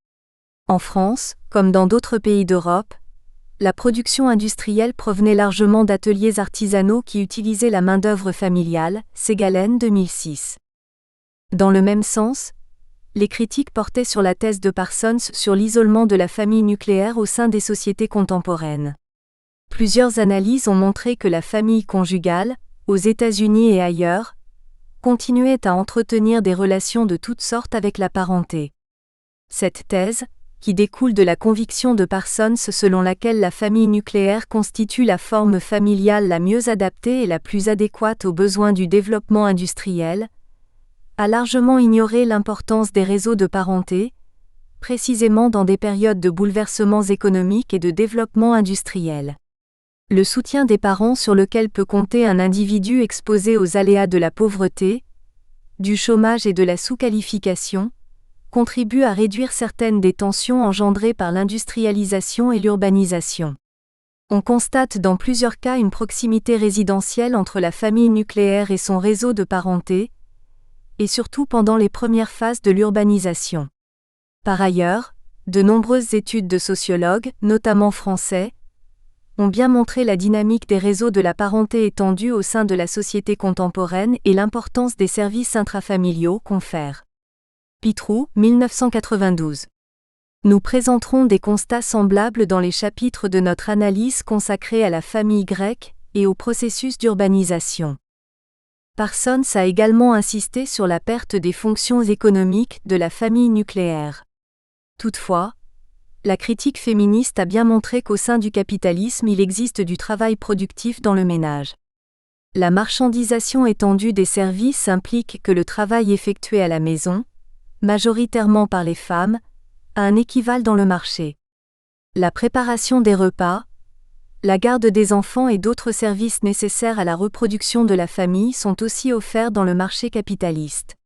En France, comme dans d'autres pays d'Europe, la production industrielle provenait largement d'ateliers artisanaux qui utilisaient la main-d'œuvre familiale. Segalen, 2006. Dans le même sens, les critiques portaient sur la thèse de Parsons sur l'isolement de la famille nucléaire au sein des sociétés contemporaines. Plusieurs analyses ont montré que la famille conjugale, aux États-Unis et ailleurs, continuait à entretenir des relations de toutes sortes avec la parenté. Cette thèse, qui découle de la conviction de Parsons selon laquelle la famille nucléaire constitue la forme familiale la mieux adaptée et la plus adéquate aux besoins du développement industriel, a largement ignoré l'importance des réseaux de parenté, précisément dans des périodes de bouleversements économiques et de développement industriel. Le soutien des parents sur lequel peut compter un individu exposé aux aléas de la pauvreté, du chômage et de la sous-qualification, contribue à réduire certaines des tensions engendrées par l'industrialisation et l'urbanisation. On constate dans plusieurs cas une proximité résidentielle entre la famille nucléaire et son réseau de parenté, et surtout pendant les premières phases de l'urbanisation. Par ailleurs, de nombreuses études de sociologues, notamment français, ont bien montré la dynamique des réseaux de la parenté étendue au sein de la société contemporaine et l'importance des services intrafamiliaux confèrent. Pitrou, 1992. Nous présenterons des constats semblables dans les chapitres de notre analyse consacrée à la famille grecque et au processus d'urbanisation. Parsons a également insisté sur la perte des fonctions économiques de la famille nucléaire. Toutefois, la critique féministe a bien montré qu'au sein du capitalisme il existe du travail productif dans le ménage. La marchandisation étendue des services implique que le travail effectué à la maison, majoritairement par les femmes, a un équivalent dans le marché. La préparation des repas, la garde des enfants et d'autres services nécessaires à la reproduction de la famille sont aussi offerts dans le marché capitaliste.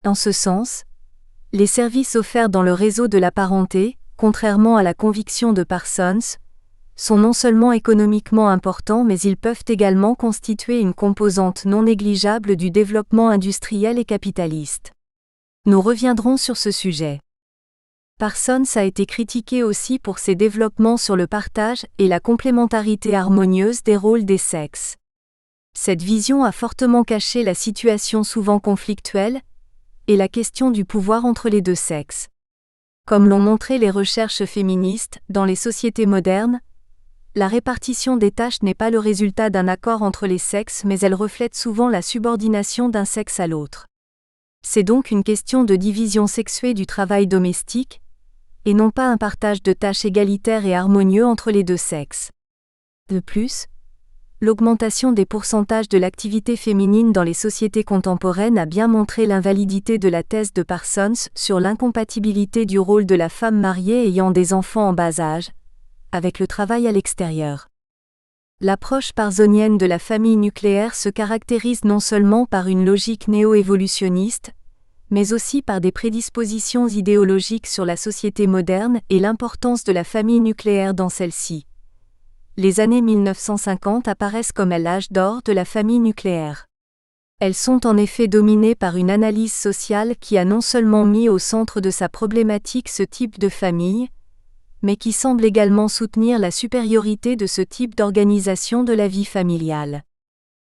En ce sens, les services offerts dans le réseau de la parenté, contrairement à la conviction de Parsons, sont non seulement économiquement importants mais ils peuvent également constituer une composante non négligeable du développement industriel et capitaliste. Nous reviendrons sur ce sujet. Parsons a été critiqué aussi pour ses développements sur le partage et la complémentarité harmonieuse des rôles des sexes. Cette vision a fortement caché la situation souvent conflictuelle et la question du pouvoir entre les deux sexes. Comme l'ont montré les recherches féministes, dans les sociétés modernes, la répartition des tâches n'est pas le résultat d'un accord entre les sexes mais elle reflète souvent la subordination d'un sexe à l'autre. C'est donc une question de division sexuée du travail domestique, et non pas un partage de tâches égalitaire et harmonieux entre les deux sexes. De plus, l'augmentation des pourcentages de l'activité féminine dans les sociétés contemporaines a bien montré l'invalidité de la thèse de Parsons sur l'incompatibilité du rôle de la femme mariée ayant des enfants en bas âge, avec le travail à l'extérieur. L'approche parsonienne de la famille nucléaire se caractérise non seulement par une logique néo-évolutionniste, mais aussi par des prédispositions idéologiques sur la société moderne et l'importance de la famille nucléaire dans celle-ci. Les années 1950 apparaissent comme l'âge d'or de la famille nucléaire. Elles sont en effet dominées par une analyse sociale qui a non seulement mis au centre de sa problématique ce type de famille, mais qui semble également soutenir la supériorité de ce type d'organisation de la vie familiale.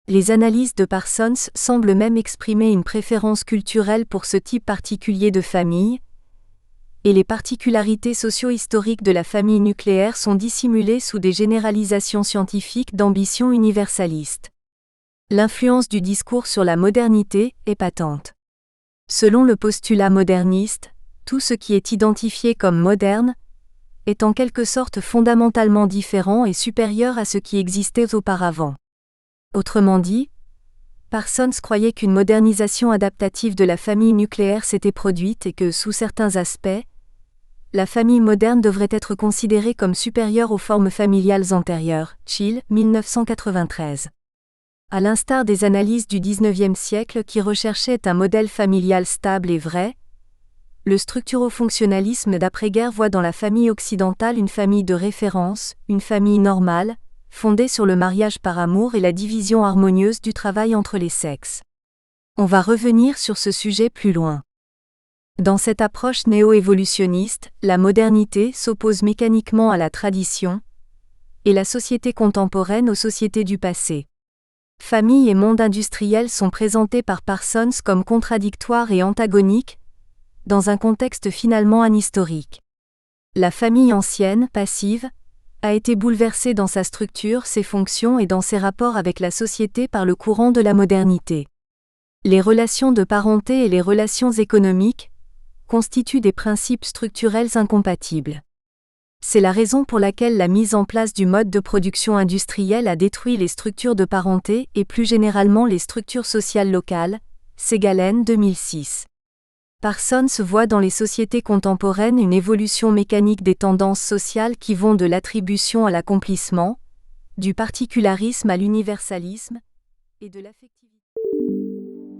Les analyses de Parsons semblent même exprimer une préférence culturelle pour ce type particulier de famille, et les particularités socio-historiques de la famille nucléaire sont dissimulées sous des généralisations scientifiques d'ambition universaliste. L'influence du discours sur la modernité est patente. Selon le postulat moderniste, tout ce qui est identifié comme moderne est en quelque sorte fondamentalement différent et supérieur à ce qui existait auparavant. Autrement dit, Parsons croyait qu'une modernisation adaptative de la famille nucléaire s'était produite et que, sous certains aspects, la famille moderne devrait être considérée comme supérieure aux formes familiales antérieures. Chill, 1993. À l'instar des analyses du XIXe siècle qui recherchaient un modèle familial stable et vrai, Le structurofonctionnalisme d'après-guerre voit dans la famille occidentale une famille de référence, une famille normale, fondée sur le mariage par amour et la division harmonieuse du travail entre les sexes. On va revenir sur ce sujet plus loin. Dans cette approche néo-évolutionniste, la modernité s'oppose mécaniquement à la tradition, et la société contemporaine aux sociétés du passé. Famille et monde industriel sont présentés par Parsons comme contradictoires et antagoniques, dans un contexte finalement anhistorique. La famille ancienne, passive, a été bouleversée dans sa structure, ses fonctions et dans ses rapports avec la société par le courant de la modernité. Les relations de parenté et les relations économiques constituent des principes structurels incompatibles. C'est la raison pour laquelle la mise en place du mode de production industrielle a détruit les structures de parenté et plus généralement les structures sociales locales, Segalen 2006. Parsons voit dans les sociétés contemporaines une évolution mécanique des tendances sociales qui vont de l'attribution à l'accomplissement, du particularisme à l'universalisme, et de l'affectivité.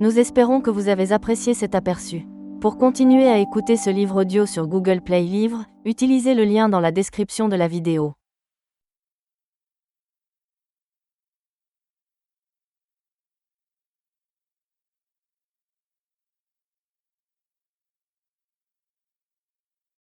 Nous espérons que vous avez apprécié cet aperçu. Pour continuer à écouter ce livre audio sur Google Play Livres, utilisez le lien dans la description de la vidéo.